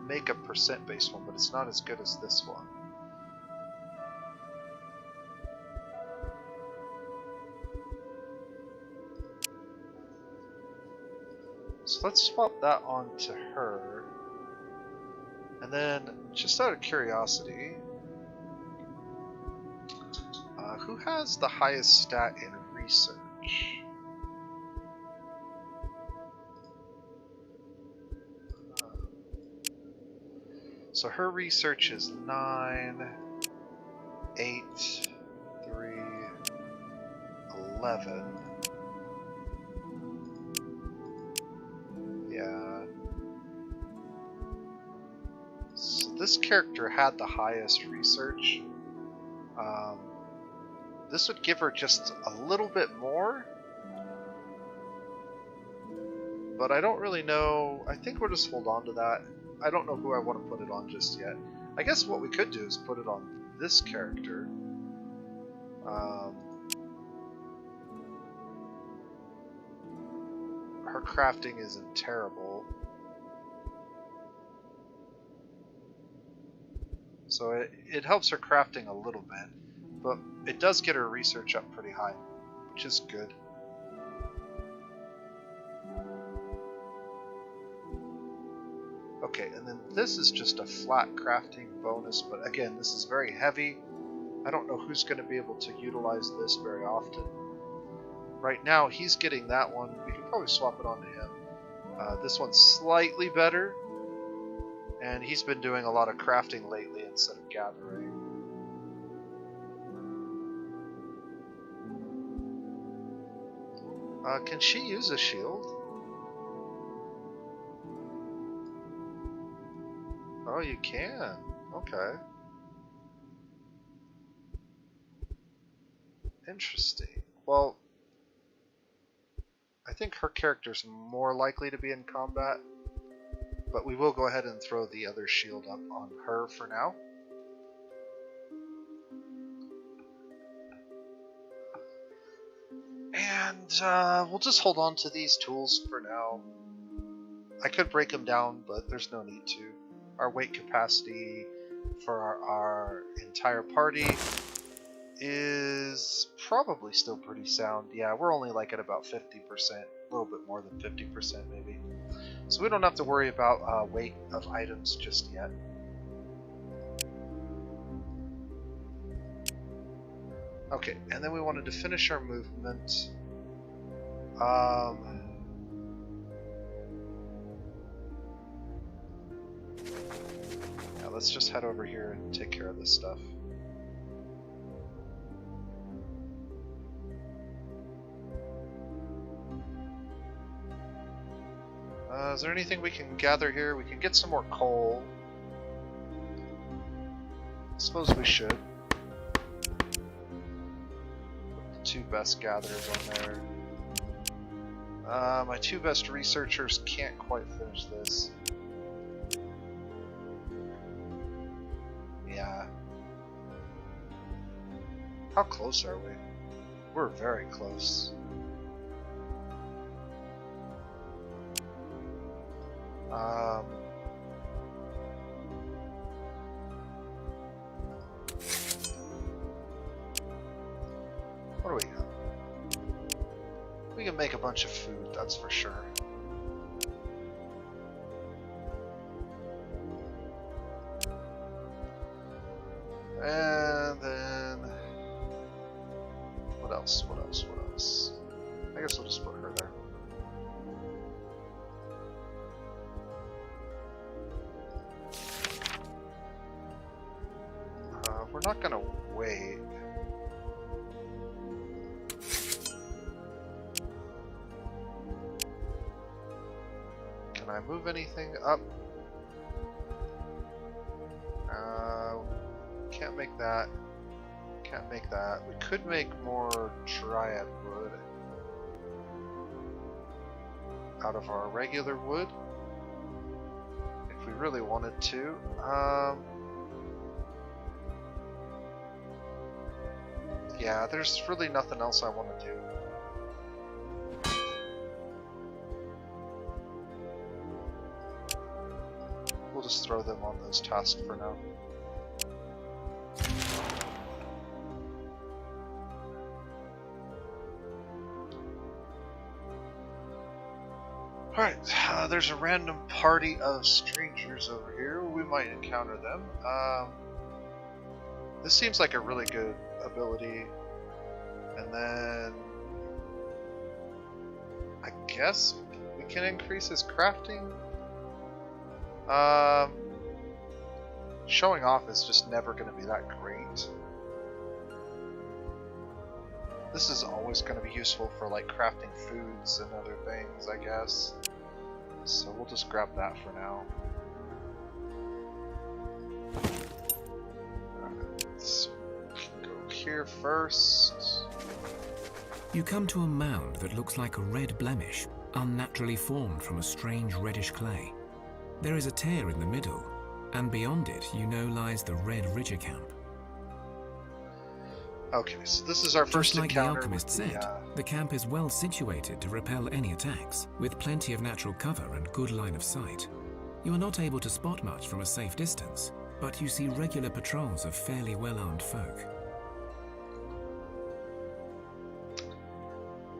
make a % based one, but it's not as good as this one. So let's swap that on to her. And then, just out of curiosity, who has the highest stat in research? So her research is 9, 8, 3, 11. Yeah. So this character had the highest research. This would give her just a little bit more. But I don't really know. I think we'll just hold on to that. I don't know who I want to put it on just yet. I guess what we could do is put it on this character. Her crafting isn't terrible. So it helps her crafting a little bit. But it does get her research up pretty high, which is good. Okay, and then this is just a flat crafting bonus, but again, this is very heavy. I don't know who's going to be able to utilize this very often. Right now, he's getting that one. We can probably swap it onto him. This one's slightly better, And he's been doing a lot of crafting lately instead of gathering. Can she use a shield? Oh, you can. Okay. Interesting. Well, I think her character's more likely to be in combat, but we will go ahead and throw the other shield up on her for now. And we'll just hold on to these tools for now. I could break them down, but there's no need to. Our weight capacity for our entire party is probably still pretty sound. Yeah, we're only like at about 50%, a little bit more than 50% maybe. So we don't have to worry about weight of items just yet. Okay, and then we wanted to finish our movement. Yeah, let's just head over here and take care of this stuff. Is there anything we can gather here? We can get some more coal. I suppose we should. Put the 2 best gatherers on there. My 2 best researchers can't quite finish this. Yeah. How close are we? We're very close. What do we got? We can make a bunch of food, that's for sure. And then what else? What else? What else? I guess we'll just put her there. We're not gonna wait. Can I move anything up? Can't make that. Can't make that. We could make more dryad wood out of our regular wood if we really wanted to. Yeah, there's really nothing else I want to do. We'll just throw them on those tasks for now. Alright, there's a random party of strangers over here. We might encounter them. This seems like a really good ability. And then I guess we can increase his crafting. Showing off is just never going to be that great. This is always going to be useful for like crafting foods and other things, I guess. So we'll just grab that for now. So we can go here first. You come to a mound that looks like a red blemish, unnaturally formed from a strange reddish clay. There is a tear in the middle, and beyond it you know lies the Red Ridger camp. Okay, so this is our first Just like the encounter. alchemist said, the camp is well situated to repel any attacks, with plenty of natural cover and good line of sight. You are not able to spot much from a safe distance, but you see regular patrols of fairly well-armed folk.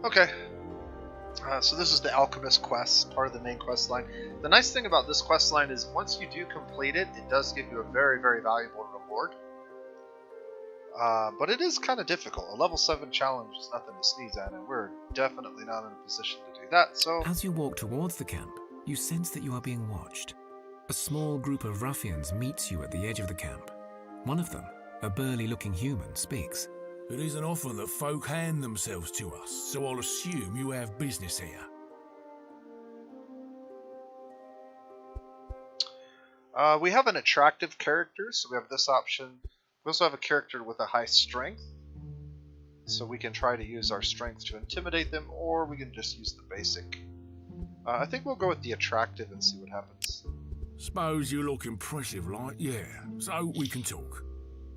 Okay. So this is the alchemist quest, part of the main quest line. The nice thing about this quest line is once you do complete it, it does give you a very, very valuable reward. But it is kind of difficult. A level 7 challenge is nothing to sneeze at, and we're definitely not in a position to do that, so... As you walk towards the camp, you sense that you are being watched. A small group of ruffians meets you at the edge of the camp. One of them, a burly-looking human, speaks. It isn't often that folk hand themselves to us, so I'll assume you have business here. We have an attractive character, so we have this option. We also have a character with a high strength, so we can try to use our strength to intimidate them, or we can just use the basic. I think we'll go with the attractive and see what happens. Suppose you look impressive, like, yeah, so we can talk.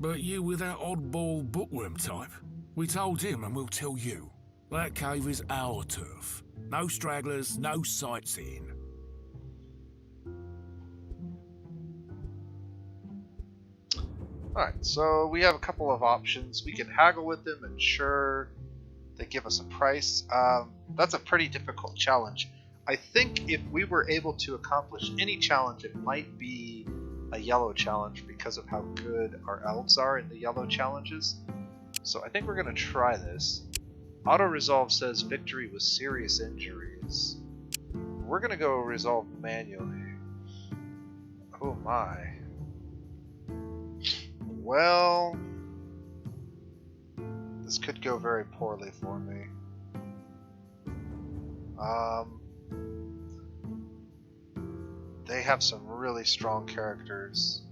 But you with that oddball bookworm type? We told him and we'll tell you. That cave is our turf. No stragglers, no sightseeing. Alright, so we have a couple of options. We can haggle with them, and sure, they give us a price. That's a pretty difficult challenge. I think if we were able to accomplish any challenge, it might be a yellow challenge because of how good our elves are in the yellow challenges. So I think we're going to try this. Auto-resolve says victory with serious injuries. We're going to go resolve manually. Oh my. Well, this could go very poorly for me. They have some really strong characters.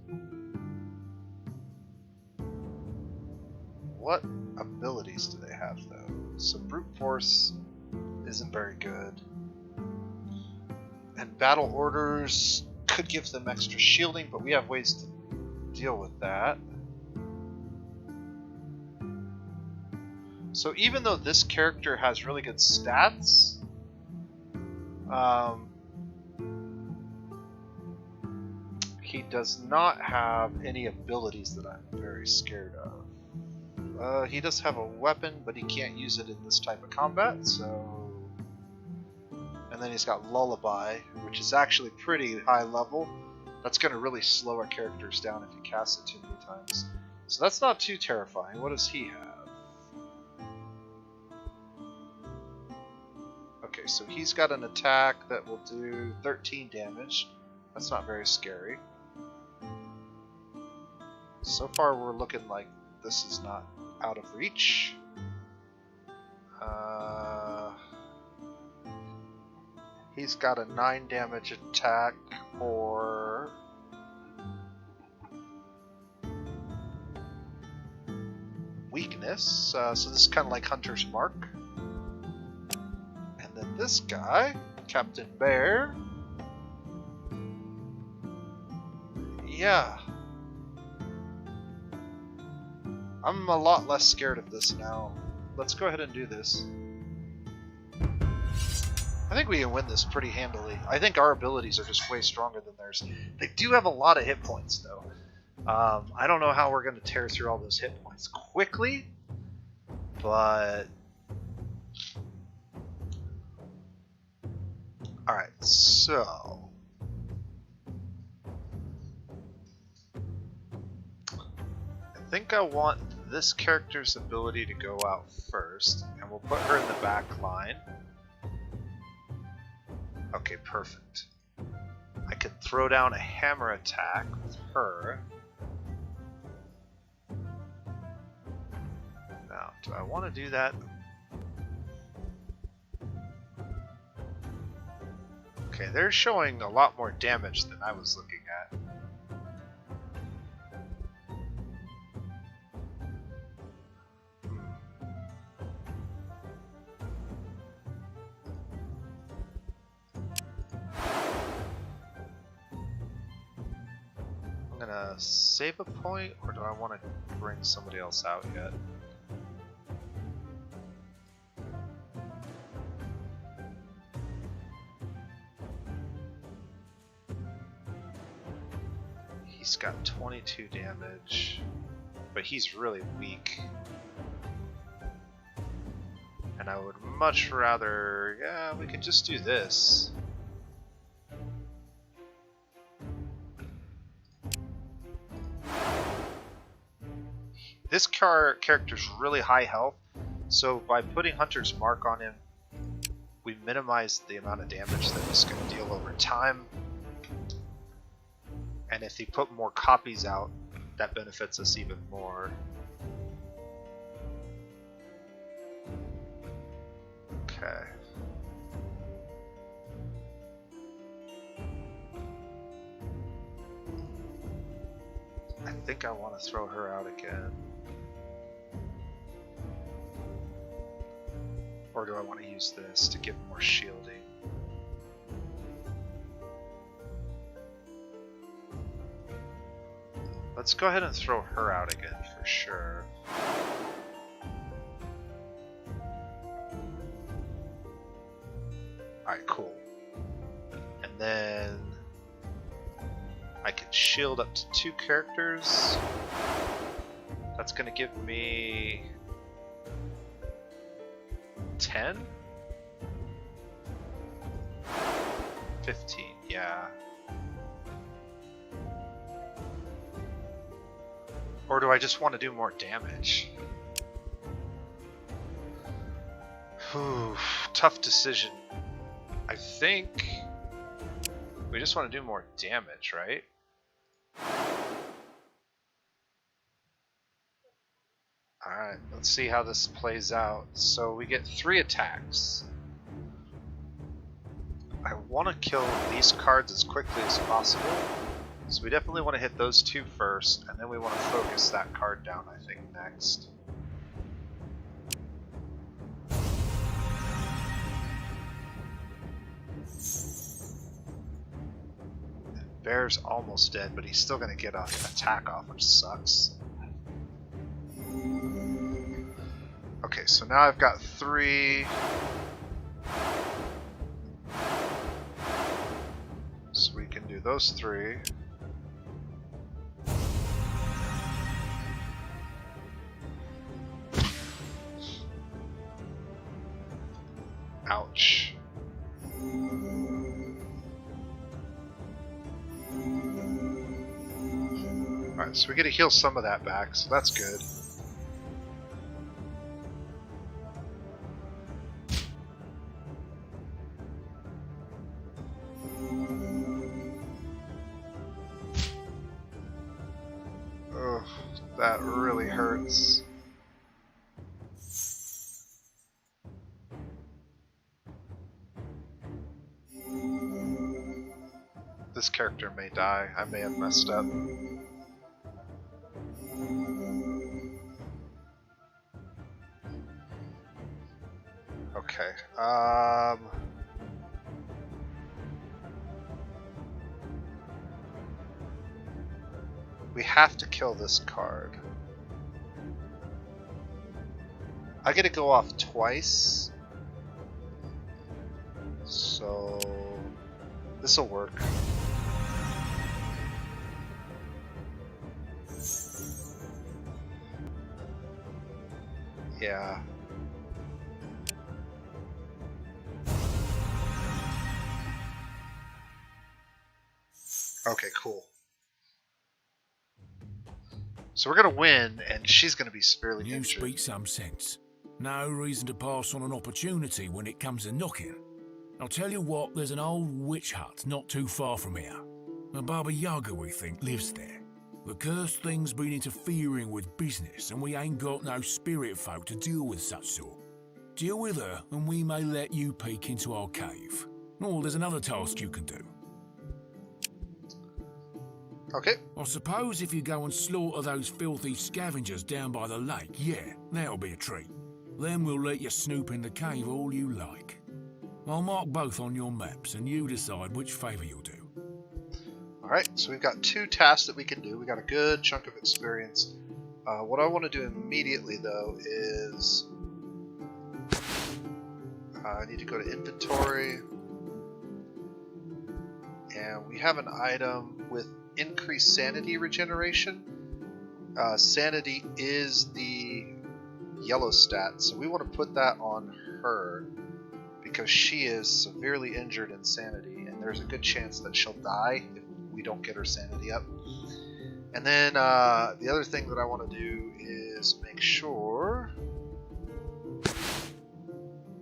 What abilities do they have, though? So brute force isn't very good. And battle orders could give them extra shielding, but we have ways to deal with that. So even though this character has really good stats, he does not have any abilities that I'm very scared of. He does have a weapon, but he can't use it in this type of combat, so... And then he's got Lullaby, which is actually pretty high level. That's going to really slow our characters down if you cast it too many times. So that's not too terrifying. What does he have? Okay, so he's got an attack that will do 13 damage. That's not very scary. So far we're looking like this is not out of reach. He's got a 9 damage attack for weakness, so this is kind of like Hunter's Mark. And then this guy, Captain Bear, yeah, I'm a lot less scared of this now. Let's go ahead and do this. I think we can win this pretty handily. I think our abilities are just way stronger than theirs. They do have a lot of hit points, though. I don't know how we're going to tear through all those hit points quickly, but... Alright, so... I think I want this character's ability to go out first, and we'll put her in the back line. Okay, perfect. I can throw down a hammer attack with her. Now, do I want to do that? Okay, they're showing a lot more damage than I was looking at. Save a point, or do I want to bring somebody else out yet? He's got 22 damage, but he's really weak. And I would much rather, yeah, we could just do this. This character's really high health, so by putting Hunter's Mark on him, we minimize the amount of damage that he's going to deal over time. And if they put more copies out, that benefits us even more. Okay. I think I want to throw her out again. Or do I want to use this to give more shielding? Let's go ahead and throw her out again for sure. Alright, cool. And then I can shield up to 2 characters. That's gonna give me 10? 15, yeah. Or do I just want to do more damage? Whew, tough decision. I think we just want to do more damage, right? Alright, let's see how this plays out. So we get 3 attacks. I want to kill these cards as quickly as possible. So we definitely want to hit those 2 first, and then we want to focus that card down, I think, next. Bear's almost dead, but he's still going to get an attack off, which sucks. Okay, so now I've got 3. So we can do those 3. Ouch. Alright, so we get to heal some of that back, so that's good. Ugh, that really hurts. This character may die. I may have messed up. Okay. We have to kill this card. I get to go off twice. So this will work. Yeah. Okay, cool. So we're gonna win, and she's gonna be severely You injured. speak some sense. No reason to pass on an opportunity when it comes to knocking. I'll tell you what, there's an old witch hut not too far from here. A Baba Yaga, we think, lives there. The cursed thing's been interfering with business, and we ain't got no spirit folk to deal with such sort. Deal with her, and we may let you peek into our cave. Or there's another task you can do. Okay. I suppose if you go and slaughter those filthy scavengers down by the lake, yeah, that'll be a treat. Then we'll let you snoop in the cave all you like. I'll mark both on your maps, and you decide which favour you'll do. Alright, so we've got 2 tasks that we can do. We got a good chunk of experience. What I want to do immediately, though, is I need to go to inventory, and we have an item with increased sanity regeneration. Sanity is the yellow stat, so we want to put that on her because she is severely injured in sanity, and there's a good chance that she'll die if we don't get her sanity up. And then the other thing that I want to do is make sure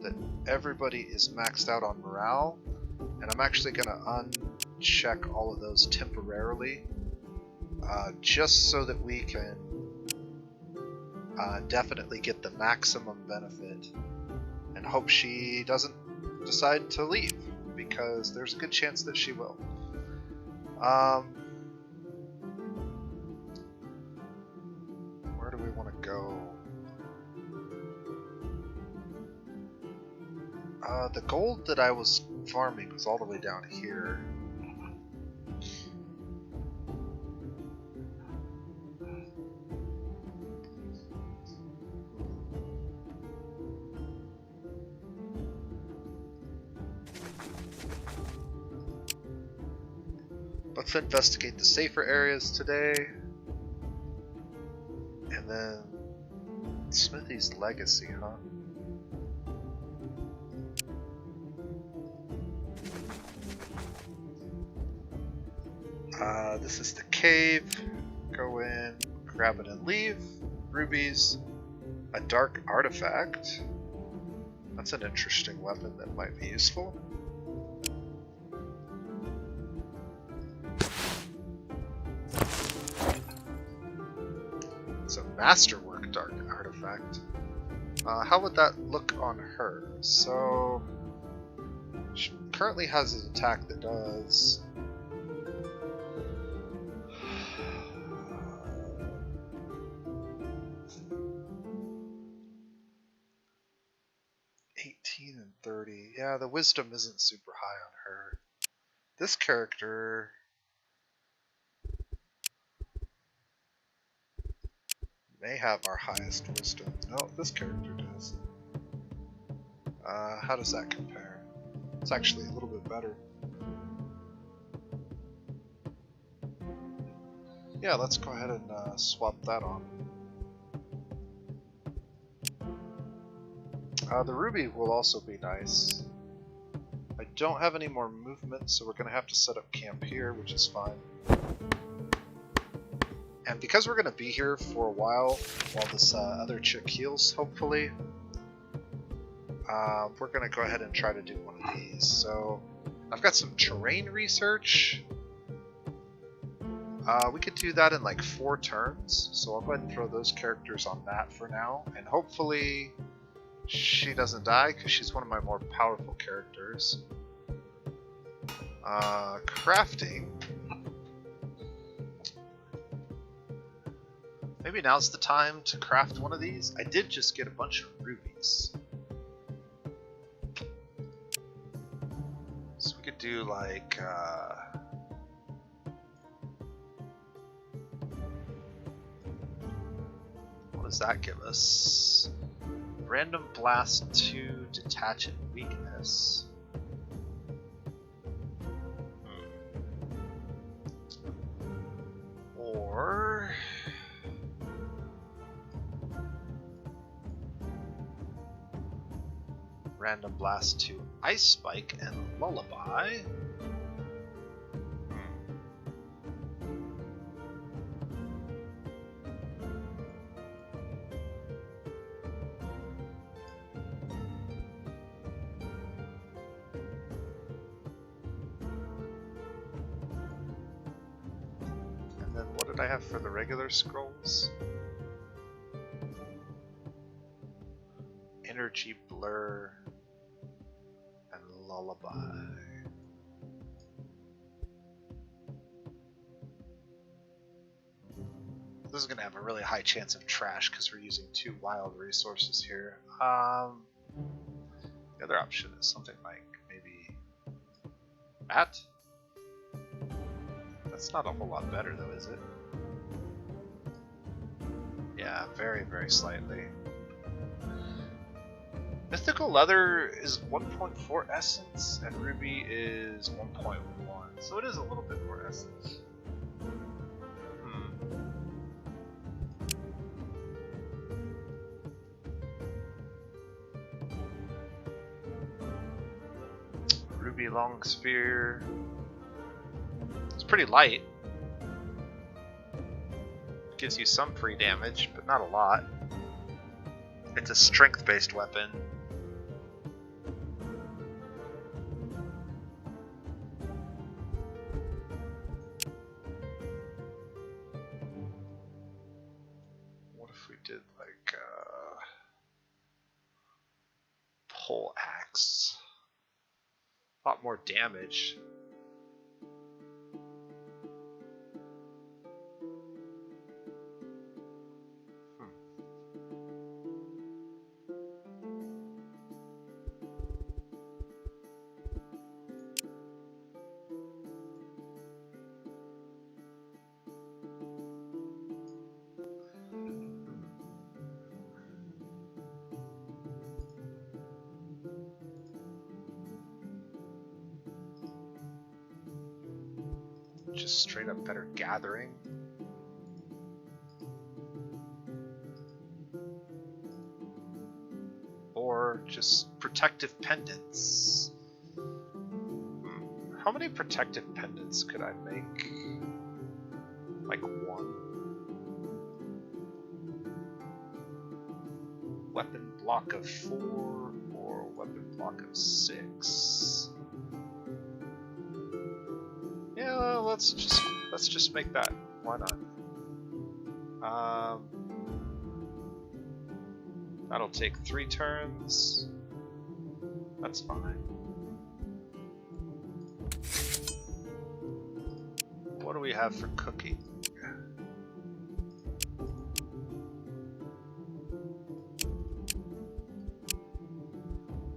that everybody is maxed out on morale, and I'm actually going to check all of those temporarily, just so that we can definitely get the maximum benefit, and hope she doesn't decide to leave, because there's a good chance that she will. Where do we want to go? The gold that I was farming was all the way down here. Let's investigate the safer areas today. And then Smithy's Legacy, huh? This is the cave. Go in, grab it and leave. Rubies. A dark artifact. That's an interesting weapon that might be useful. It's a masterwork dark artifact. How would that look on her? So she currently has an attack that does 18 and 30. Yeah, the wisdom isn't super high on her. This character may have our highest wisdom. No, this character does. How does that compare? It's actually a little bit better. Yeah, let's go ahead and swap that on. The ruby will also be nice. I don't have any more movement, so we're going to have to set up camp here, which is fine. And because we're going to be here for a while this other chick heals, hopefully, we're going to go ahead and try to do one of these. So I've got some terrain research. We could do that in like 4 turns, so I'll go ahead and throw those characters on that for now, and hopefully she doesn't die, because she's one of my more powerful characters. Crafting. Maybe now's the time to craft one of these. I did just get a bunch of rubies. So we could do like... what does that give us? Random Blast 2, Detach and Weakness. Or... Random Blast 2, Ice Spike and Lullaby. I have for the regular scrolls. Energy Blur and Lullaby. This is going to have a really high chance of trash because we're using 2 wild resources here. The other option is something like maybe Matt? That's not a whole lot better though, is it? Yeah, very, very slightly. Mythical Leather is 1.4 essence, and Ruby is 1.1, so it is a little bit more essence. Ruby Long Spear. It's pretty light. Gives you some free damage, but not a lot. It's a strength-based weapon. pole axe. A lot more damage. Just straight up better gathering. Or just protective pendants. How many protective pendants could I make? Like one. Weapon block of 4 or weapon block of 6. Yeah, let's just make that. Why not? That'll take 3 turns. That's fine. What do we have for cooking?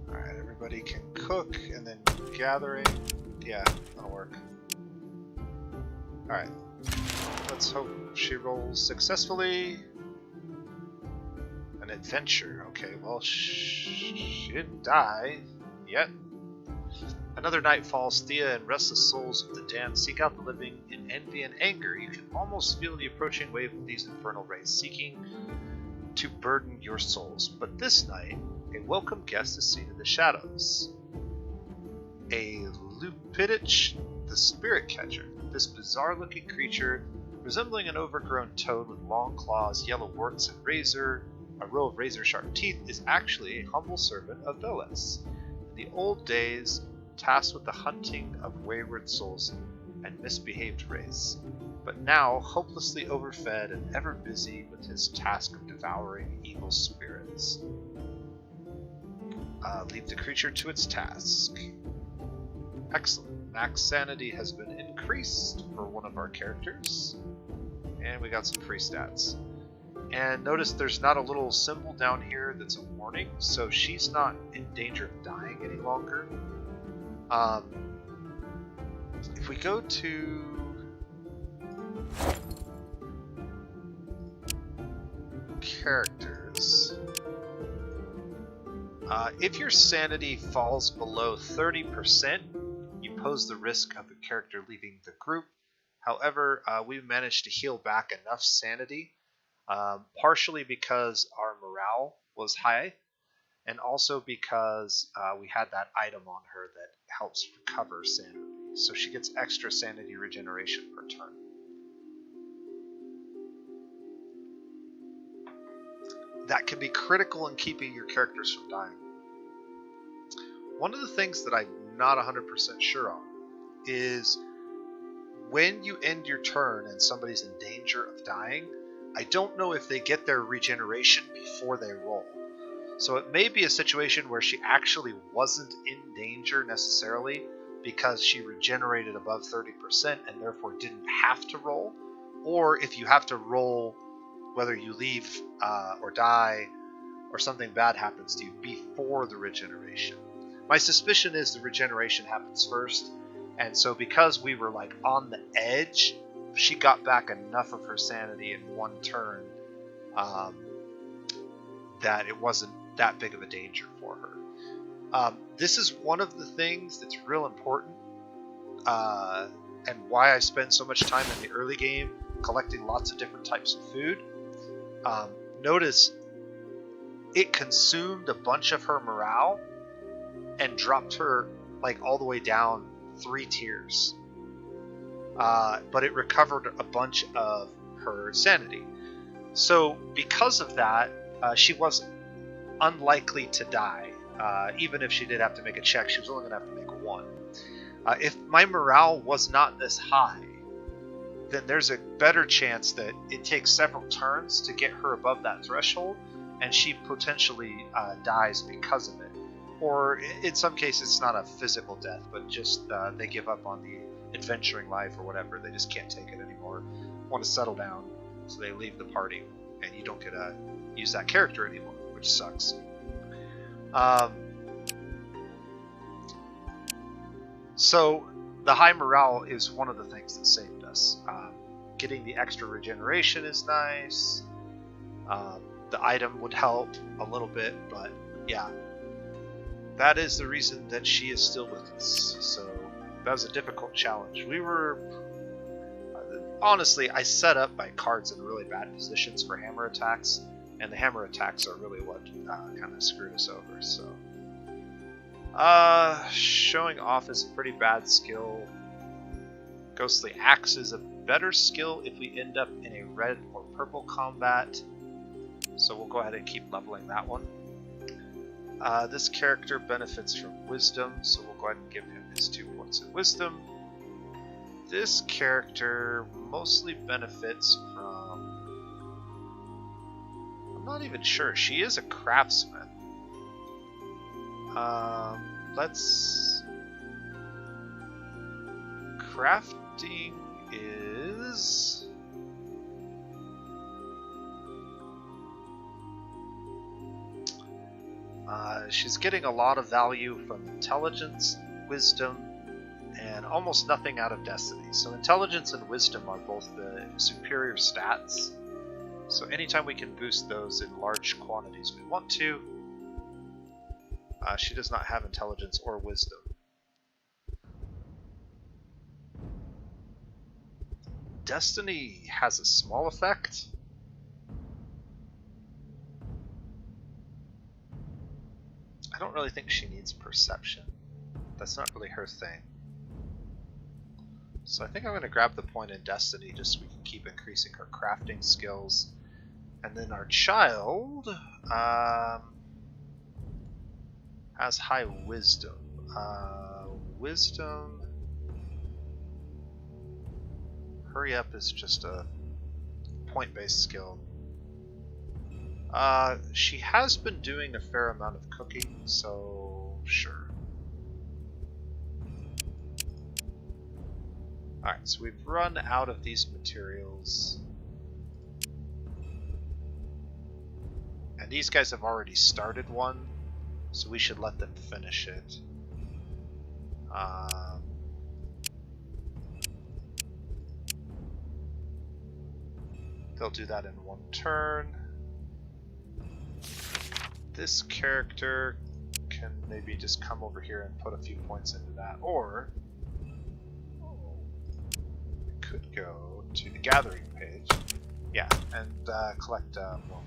Alright, everybody can cook, and then gathering. Yeah, that'll work. Alright, let's hope she rolls successfully. An adventure. Okay, well, she didn't die yet. Another night falls. Thea and restless souls of the damned seek out the living in envy and anger. You can almost feel the approaching wave of these infernal rays seeking to burden your souls. But this night, a welcome guest is seen in the shadows. A Lupitich, the spirit catcher. This bizarre-looking creature, resembling an overgrown toad with long claws, yellow warts, and a row of razor-sharp teeth, is actually a humble servant of Veles. In the old days, tasked with the hunting of wayward souls and misbehaved race, but now hopelessly overfed and ever busy with his task of devouring evil spirits. Leave the creature to its task. Excellent. Max sanity has been increased for one of our characters, and we got some free stats. And notice there's not a little symbol down here that's a warning, so she's not in danger of dying any longer. If we go to characters, if your sanity falls below 30%, you pose the risk of a character leaving the group. However, we managed to heal back enough sanity, partially because our morale was high, and also because we had that item on her that helps recover sanity. So she gets extra sanity regeneration per turn. That can be critical in keeping your characters from dying. One of the things that I'm not 100% sure on is when you end your turn and somebody's in danger of dying, I don't know if they get their regeneration before they roll. So it may be a situation where she actually wasn't in danger necessarily because she regenerated above 30% and therefore didn't have to roll. Or if you have to roll, whether you leave or die or something bad happens to you before the regeneration. My suspicion is the regeneration happens first, and so because we were like on the edge, she got back enough of her sanity in one turn that it wasn't that big of a danger for her. This is one of the things that's real important, and why I spend so much time in the early game collecting lots of different types of food. Notice it consumed a bunch of her morale and dropped her like all the way down 3 tiers. But it recovered a bunch of her sanity. So because of that, she was unlikely to die. Even if she did have to make a check, she was only going to have to make 1. If my morale was not this high, then there's a better chance that it takes several turns to get her above that threshold, and she potentially dies because of it. Or in some cases, it's not a physical death, but just they give up on the adventuring life or whatever. They just can't take it anymore, want to settle down, so they leave the party, and you don't get to use that character anymore, which sucks. So the high morale is one of the things that saved us. Getting the extra regeneration is nice. The item would help a little bit, but yeah. That is the reason that she is still with us. So that was a difficult challenge. We were... honestly, I set up my cards in really bad positions for hammer attacks, and the hammer attacks are really what kind of screwed us over. So, showing off is a pretty bad skill. Ghostly Axe is a better skill if we end up in a red or purple combat. So we'll go ahead and keep leveling that one. This character benefits from Wisdom, so we'll go ahead and give him his 2 points of Wisdom. This character mostly benefits from... I'm not even sure. She is a craftsman. Crafting is... she's getting a lot of value from Intelligence, Wisdom, and almost nothing out of Destiny. So Intelligence and Wisdom are both the superior stats. So anytime we can boost those in large quantities we want to. She does not have Intelligence or Wisdom. Destiny has a small effect. I don't really think she needs Perception. That's not really her thing. So I think I'm going to grab the point in Destiny just so we can keep increasing her crafting skills. And then our child has high Wisdom. Wisdom... Hurry Up is just a point-based skill. She has been doing a fair amount of cooking, so sure. Alright, so we've run out of these materials. And these guys have already started one, so we should let them finish it. They'll do that in 1 turn. This character can maybe just come over here and put a few points into that, or we could go to the gathering page, yeah, and collect more.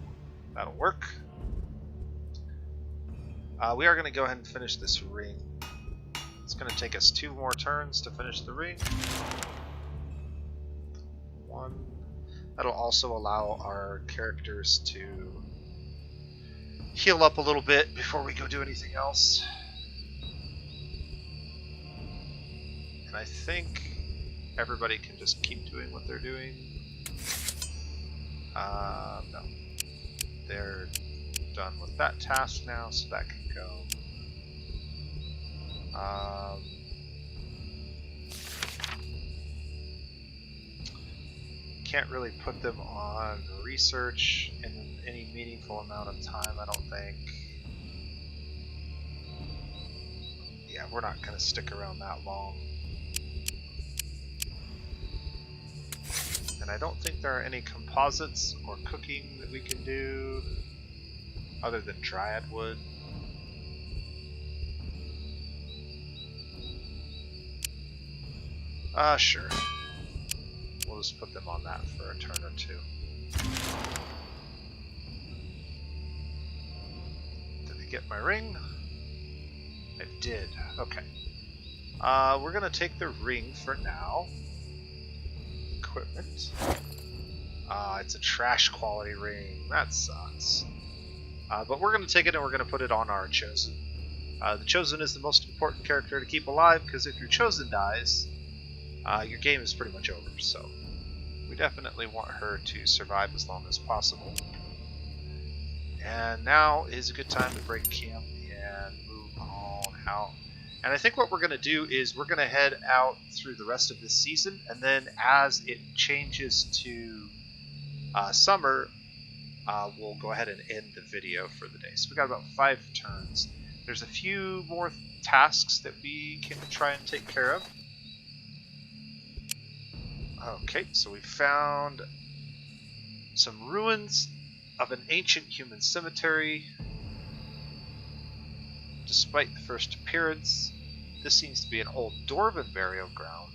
That'll work. We are going to go ahead and finish this ring. It's going to take us 2 more turns to finish the ring. 1. That'll also allow our characters to heal up a little bit before we go do anything else. And I think everybody can just keep doing what they're doing. No. They're done with that task now, so that can go. Can't really put them on research in any meaningful amount of time, I don't think. Yeah, we're not going to stick around that long. And I don't think there are any composites or cooking that we can do other than dryad wood. Sure. We'll just put them on that for a turn or 2. Did I get my ring? I did. Okay. We're gonna take the ring for now. Equipment. It's a trash quality ring. That sucks. But we're gonna take it and we're gonna put it on our Chosen. The Chosen is the most important character to keep alive, because if your Chosen dies, your game is pretty much over, so we definitely want her to survive as long as possible. And now is a good time to break camp and move out. And I think what we're going to do is we're going to head out through the rest of this season, and then as it changes to summer, we'll go ahead and end the video for the day. So we got about 5 turns. There's a few more tasks that we can try and take care of. Okay, so we found some ruins of an ancient human cemetery. Despite the first appearance, this seems to be an old Dwarven burial ground.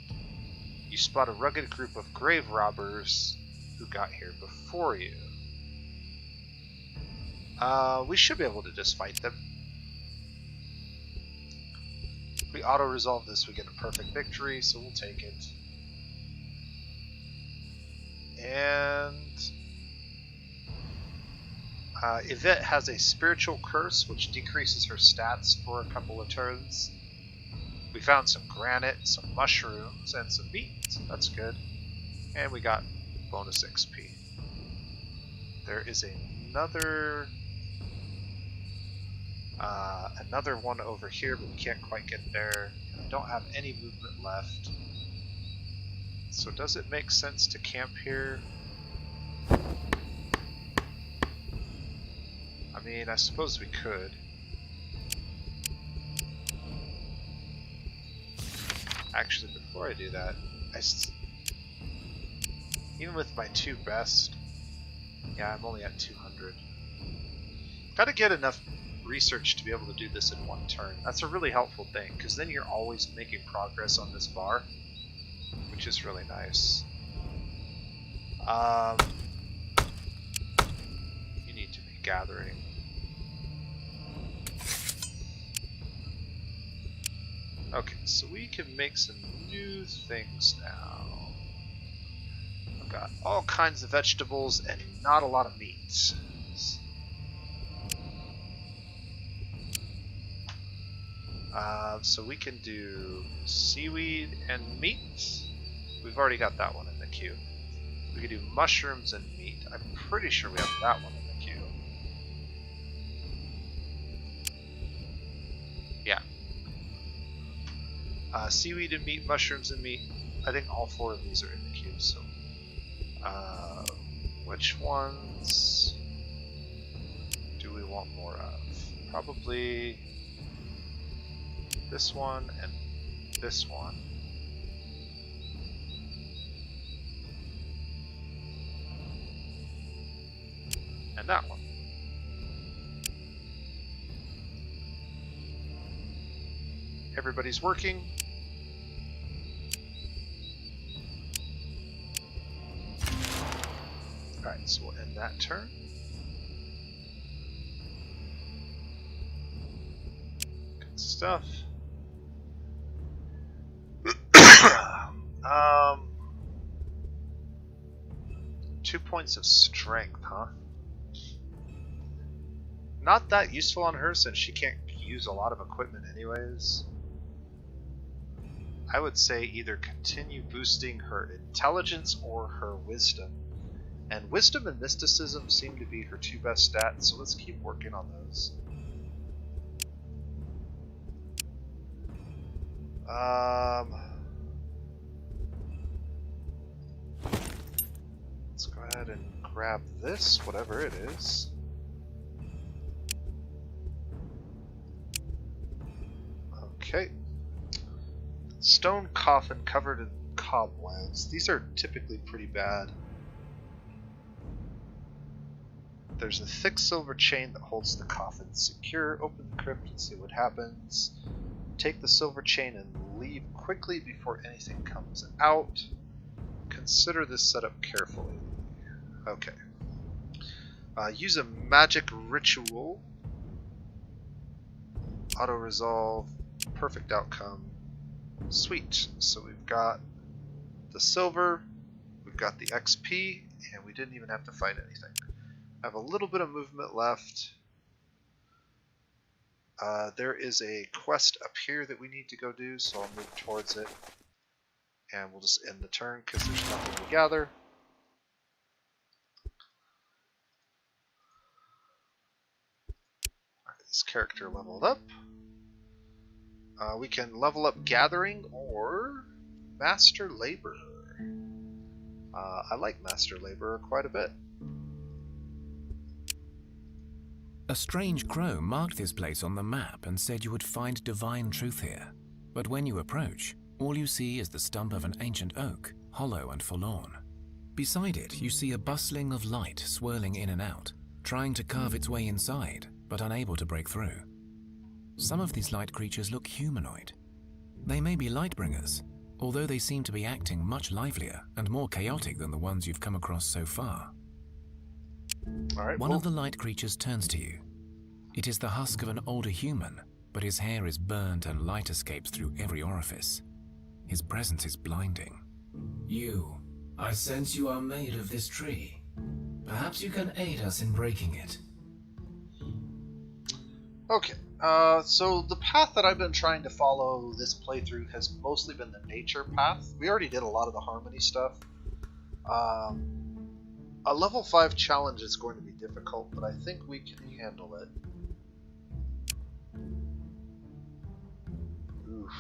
You spot a rugged group of grave robbers who got here before you. We should be able to just fight them. If we auto-resolve this, we get a perfect victory, so we'll take it. And Yvette has a spiritual curse, which decreases her stats for a couple of turns. We found some granite, some mushrooms, and some meat. That's good. And we got bonus XP. There is another one over here, but we can't quite get there. I don't have any movement left. So does it make sense to camp here? I mean, I suppose we could. Actually, before I do that, even with my 2 best, yeah, I'm only at 200. Gotta get enough research to be able to do this in 1 turn. That's a really helpful thing, because then you're always making progress on this bar, which is really nice. You need to be gathering. Okay, so we can make some new things now. I've got all kinds of vegetables and not a lot of meat. So we can do seaweed and meat. We've already got that one in the queue. We can do mushrooms and meat. I'm pretty sure we have that one in the queue. Yeah. Seaweed and meat, mushrooms and meat. I think all 4 of these are in the queue. So, which ones do we want more of? Probably this one and this one. And that one. Everybody's working. Alright, so we'll end that turn. Good stuff. 2 points of strength, huh? Not that useful on her since she can't use a lot of equipment anyways. I would say either continue boosting her intelligence or her wisdom. And wisdom and mysticism seem to be her 2 best stats, so let's keep working on those. Let's go ahead and grab this, whatever it is. Okay. Stone coffin covered in cobwebs. These are typically pretty bad. There's a thick silver chain that holds the coffin secure. Open the crypt and see what happens. Take the silver chain and leave quickly before anything comes out. Consider this setup carefully. Okay. Use a magic ritual. Auto-resolve. Perfect outcome. Sweet. So we've got the silver, we've got the XP, and we didn't even have to fight anything. I have a little bit of movement left. There is a quest up here that we need to go do, so I'll move towards it. And we'll just end the turn because there's nothing to gather. Alright, this character leveled up. We can level up Gathering or Master Laborer. I like Master Laborer quite a bit. A strange crow marked this place on the map and said you would find divine truth here. But when you approach, all you see is the stump of an ancient oak, hollow and forlorn. Beside it, you see a bustling of light swirling in and out, trying to carve its way inside, but unable to break through. Some of these light creatures look humanoid. They may be Lightbringers, although they seem to be acting much livelier and more chaotic than the ones you've come across so far. One of the light creatures turns to you. It is the husk of an older human, but his hair is burnt and light escapes through every orifice. His presence is blinding. I sense you are made of this tree. Perhaps you can aid us in breaking it. Okay, so the path that I've been trying to follow this playthrough has mostly been the nature path. We already did a lot of the Harmony stuff. A level 5 challenge is going to be difficult, but I think we can handle it. Oof.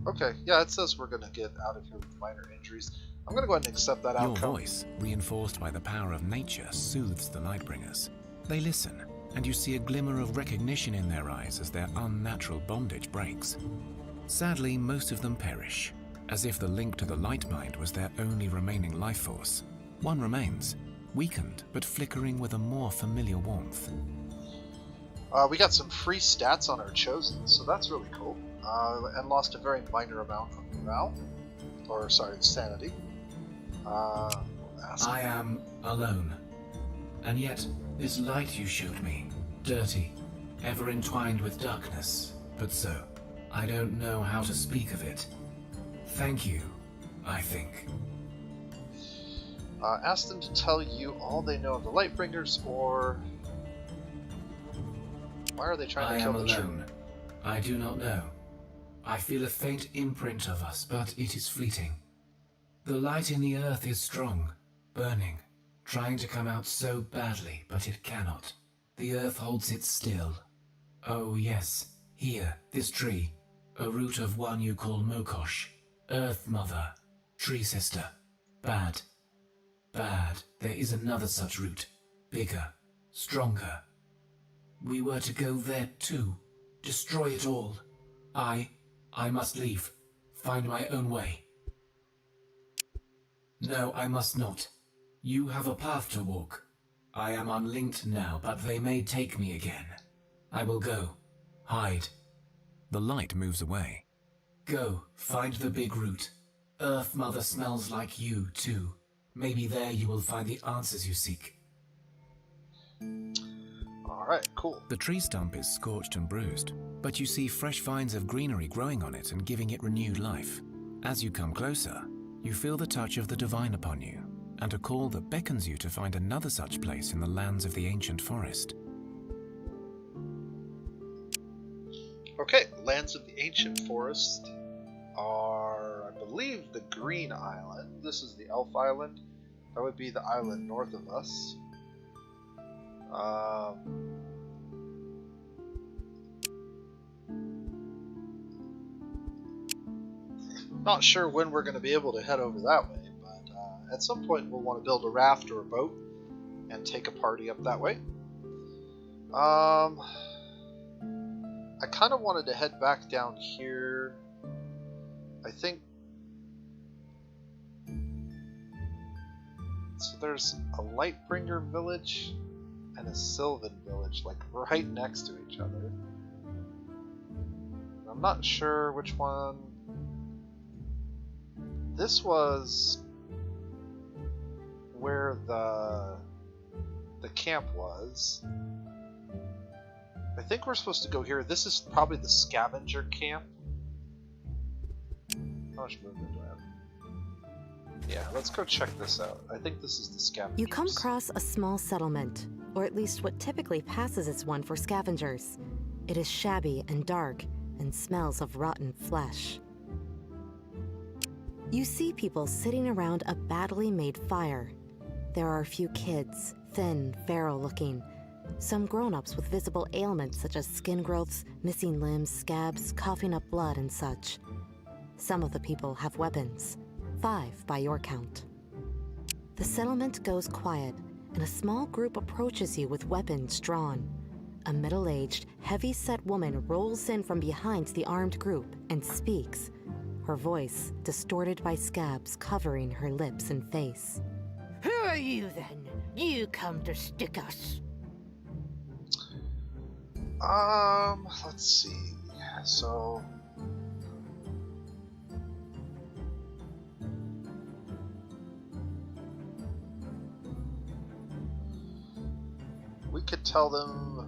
Okay, yeah, it says we're going to get out of here with minor injuries. I'm going to go ahead and accept that outcome. Your voice, reinforced by the power of nature, soothes the Lightbringers. They listen, and you see a glimmer of recognition in their eyes as their unnatural bondage breaks. Sadly, most of them perish, as if the link to the Light Mind was their only remaining life force. One remains, weakened but flickering with a more familiar warmth. We got some free stats on our Chosen, so that's really cool. And lost a very minor amount of morale. Or, sorry, sanity. I am alone. And yet, this light you showed me, dirty, ever entwined with darkness, but so, I don't know how to speak of it. Thank you, I think. Ask them to tell you all they know of the Lightbringers, or... Why are they trying to kill the tree? I am alone. I do not know. I feel a faint imprint of us, but it is fleeting. The light in the earth is strong, burning, trying to come out so badly, but it cannot. The earth holds it still. Oh yes, here, this tree, a root of one you call Mokosh. Earth Mother, Tree Sister, bad. Bad. There is another such root, bigger, stronger. We were to go there too, destroy it all. I must leave, find my own way. No, I must not. You have a path to walk. I am unlinked now, but they may take me again. I will go. Hide. The light moves away. Go, find the big root. Earth Mother smells like you, too. Maybe there you will find the answers you seek. Alright, cool. The tree stump is scorched and bruised, but you see fresh vines of greenery growing on it and giving it renewed life. As you come closer, you feel the touch of the divine upon you, and a call that beckons you to find another such place in the lands of the ancient forest. Okay, lands of the ancient forest are, I believe, the Green Island. This is the Elf Island. That would be the island north of us. Not sure when we're going to be able to head over that way, but at some point we'll want to build a raft or a boat and take a party up that way. I kind of wanted to head back down here. I think... So there's a Lightbringer village and a Sylvan village, like right next to each other. I'm not sure which one... This was where the camp was. I think we're supposed to go here. This is probably the scavenger camp. How much movement do I have? Yeah, let's go check this out. I think this is the scavenger. You come across a small settlement, or at least what typically passes as one for scavengers. It is shabby and dark, and smells of rotten flesh. You see people sitting around a badly made fire. There are a few kids, thin, feral looking, Some grown-ups with visible ailments such as skin growths, missing limbs, scabs, coughing up blood, and such. Some of the people have weapons. 5 by your count. The settlement goes quiet, and a small group approaches you with weapons drawn. A middle-aged, heavy-set woman rolls in from behind the armed group and speaks, her voice distorted by scabs covering her lips and face. Who are you then? You come to stick us. Let's see. So we could tell them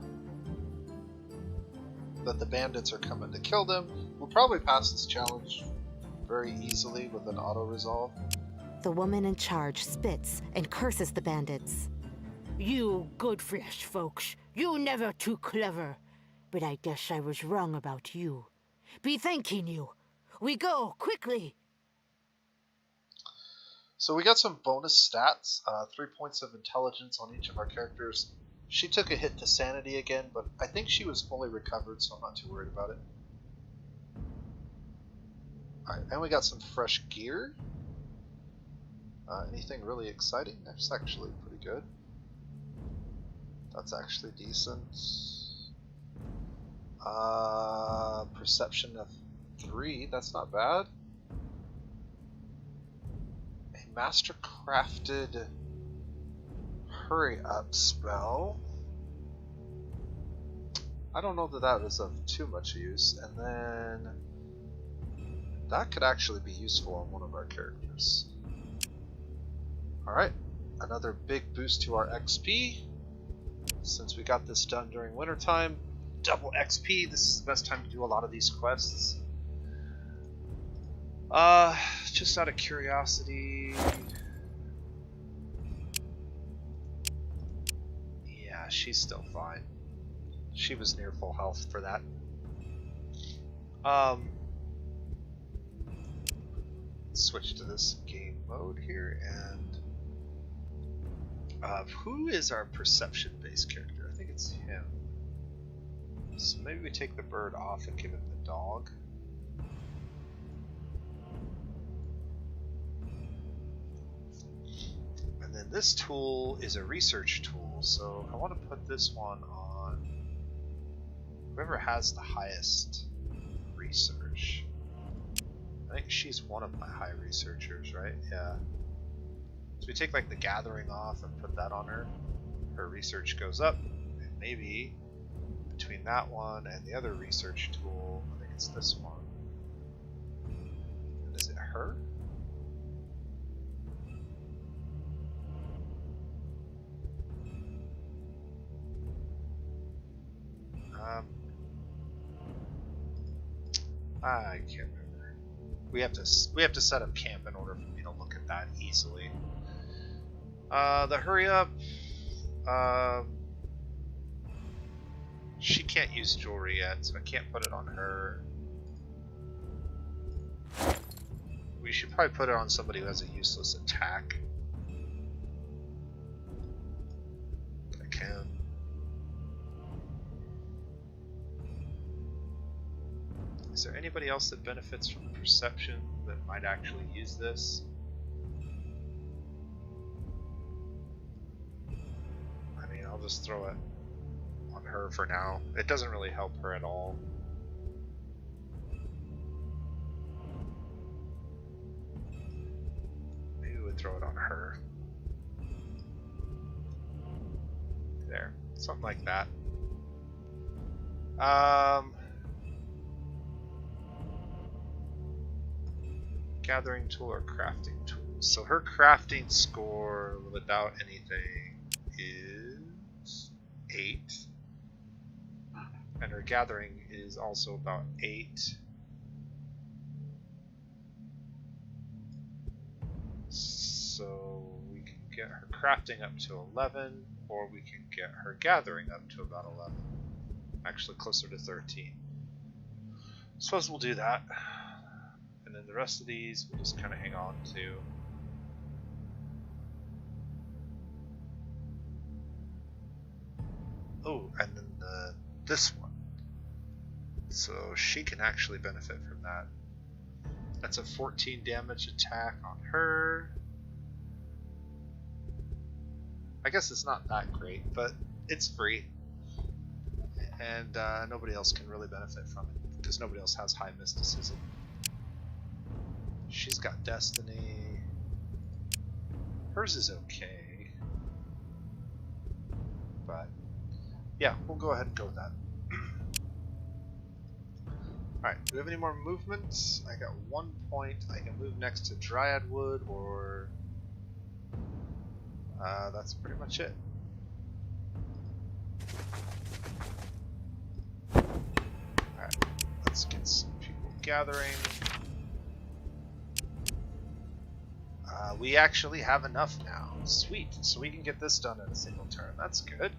that the bandits are coming to kill them. We'll probably pass this challenge very easily with an auto-resolve. The woman in charge spits and curses the bandits. You good flesh folks, you never too clever. But I guess I was wrong about you. Be thanking you. We go, quickly. So we got some bonus stats, 3 points of intelligence on each of our characters. She took a hit to sanity again, but I think she was fully recovered, so I'm not too worried about it. Alright, and we got some fresh gear. Anything really exciting? That's actually pretty good. That's actually decent. Perception of 3, that's not bad. A master crafted hurry up spell. I don't know that that is of too much use, and then that could actually be useful on one of our characters. Alright, another big boost to our XP. Since we got this done during wintertime, double XP, this is the best time to do a lot of these quests. Just out of curiosity... Yeah, she's still fine. She was near full health for that. Switch to this game mode here, and who is our perception-based character? I think it's him. So maybe we take the bird off and give him the dog. And then this tool is a research tool, so I want to put this one on whoever has the highest research. I think she's one of my high researchers, right? Yeah. So we take like the gathering off and put that on her. Her research goes up, and maybe between that one and the other research tool, I think it's this one. And is it her? I can't remember. We have to set up camp in order for me to look at that easily. The hurry up. She can't use jewelry yet, so I can't put it on her. We should probably put it on somebody who has a useless attack. I can. Is there anybody else that benefits from perception that might actually use this? I mean, I'll just throw it on her for now. It doesn't really help her at all. Maybe we would throw it on her. There, something like that. Gathering tool or crafting tool. So her crafting score without anything is 8. And her gathering is also about 8. So we can get her crafting up to 11, or we can get her gathering up to about 11. Actually closer to 13. Suppose we'll do that. And then the rest of these we'll just kind of hang on to. Oh, and then this one. So she can actually benefit from that. That's a 14 damage attack on her. I guess it's not that great, but it's free. And nobody else can really benefit from it, because nobody else has high mysticism. She's got destiny. Hers is okay. But, yeah, we'll go ahead and go with that. Alright, do we have any more movements? I got 1 point. I can move next to Dryad Wood, or... that's pretty much it. Alright, let's get some people gathering. We actually have enough now. Sweet. So we can get this done in a single turn. That's good.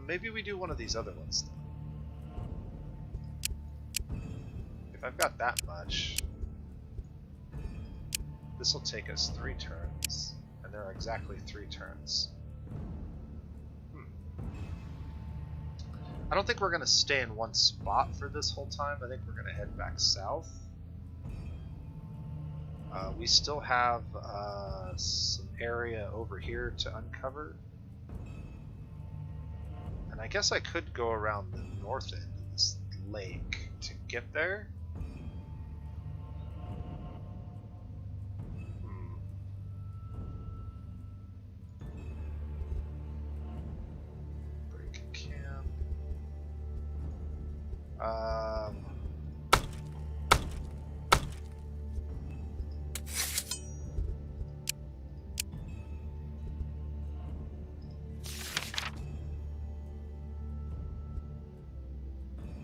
Maybe we do one of these other ones then. If I've got that much, this will take us 3 turns. And there are exactly 3 turns. I don't think we're going to stay in one spot for this whole time. I think we're going to head back south. We still have some area over here to uncover. And I guess I could go around the north end of this lake to get there. Break camp.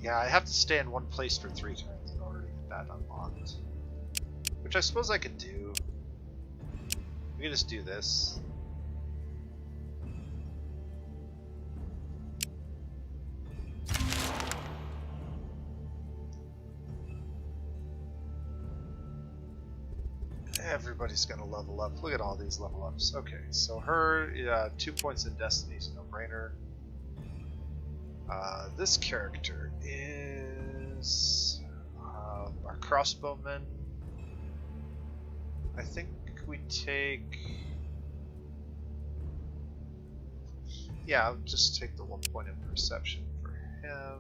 Yeah, I have to stay in one place for 3 turns in order to get that unlocked. Which I suppose I could do. We can just do this. Everybody's gonna level up. Look at all these level ups. Okay, so her 2 points in Destiny is a no-brainer. This character is our crossbowman. I think we take... Yeah, I'll just take the 1 point in perception for him.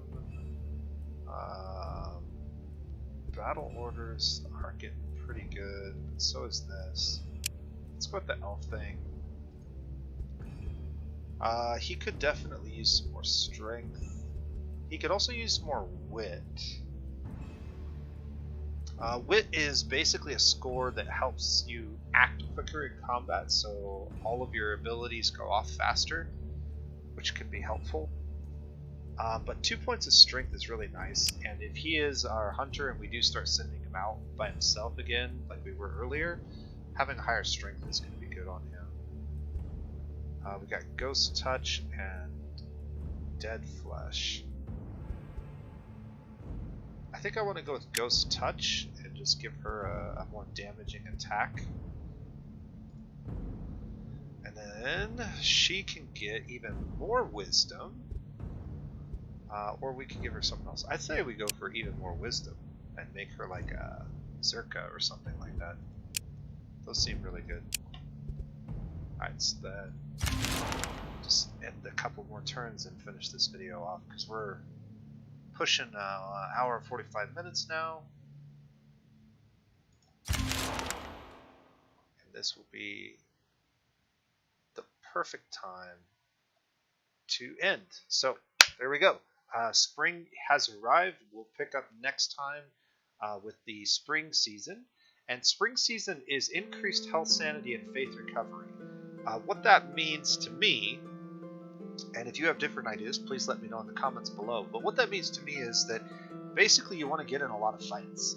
Battle orders are getting pretty good, but so is this. Let's go with the elf thing. He could definitely use some more strength. He could also use more wit. Wit is basically a score that helps you act quicker in combat, so all of your abilities go off faster, which can be helpful. But 2 points of strength is really nice, and if he is our hunter and we do start sending him out by himself again, like we were earlier, having a higher strength is going to be good on him. We got Ghost Touch and Dead Flesh. I think I want to go with Ghost Touch and just give her a more damaging attack. And then she can get even more Wisdom. Or we can give her something else. I'd say we go for even more Wisdom and make her like a Zerka or something like that. Those seem really good. Alright, so then just end a couple more turns and finish this video off, because we're pushing an hour and 45 minutes now. And this will be the perfect time to end. So, there we go. Spring has arrived. We'll pick up next time with the spring season. And spring season is increased health, sanity, and faith recovery. What that means to me, and if you have different ideas, please let me know in the comments below. But what that means to me is that basically you want to get in a lot of fights.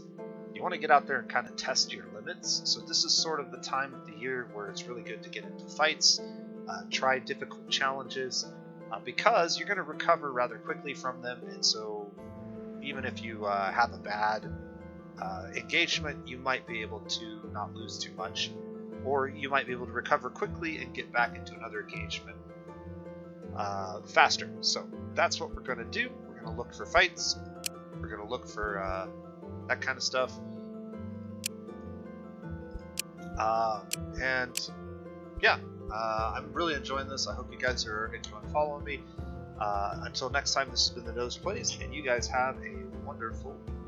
You want to get out there and kind of test your limits. So this is sort of the time of the year where it's really good to get into fights, try difficult challenges, because you're going to recover rather quickly from them. And so even if you have a bad engagement, you might be able to not lose too much, or you might be able to recover quickly and get back into another engagement faster. So that's what we're going to do. We're going to look for fights. We're going to look for that kind of stuff. And yeah, I'm really enjoying this. I hope you guys are enjoying following me. Until next time, this has been The Nose Plays, and you guys have a wonderful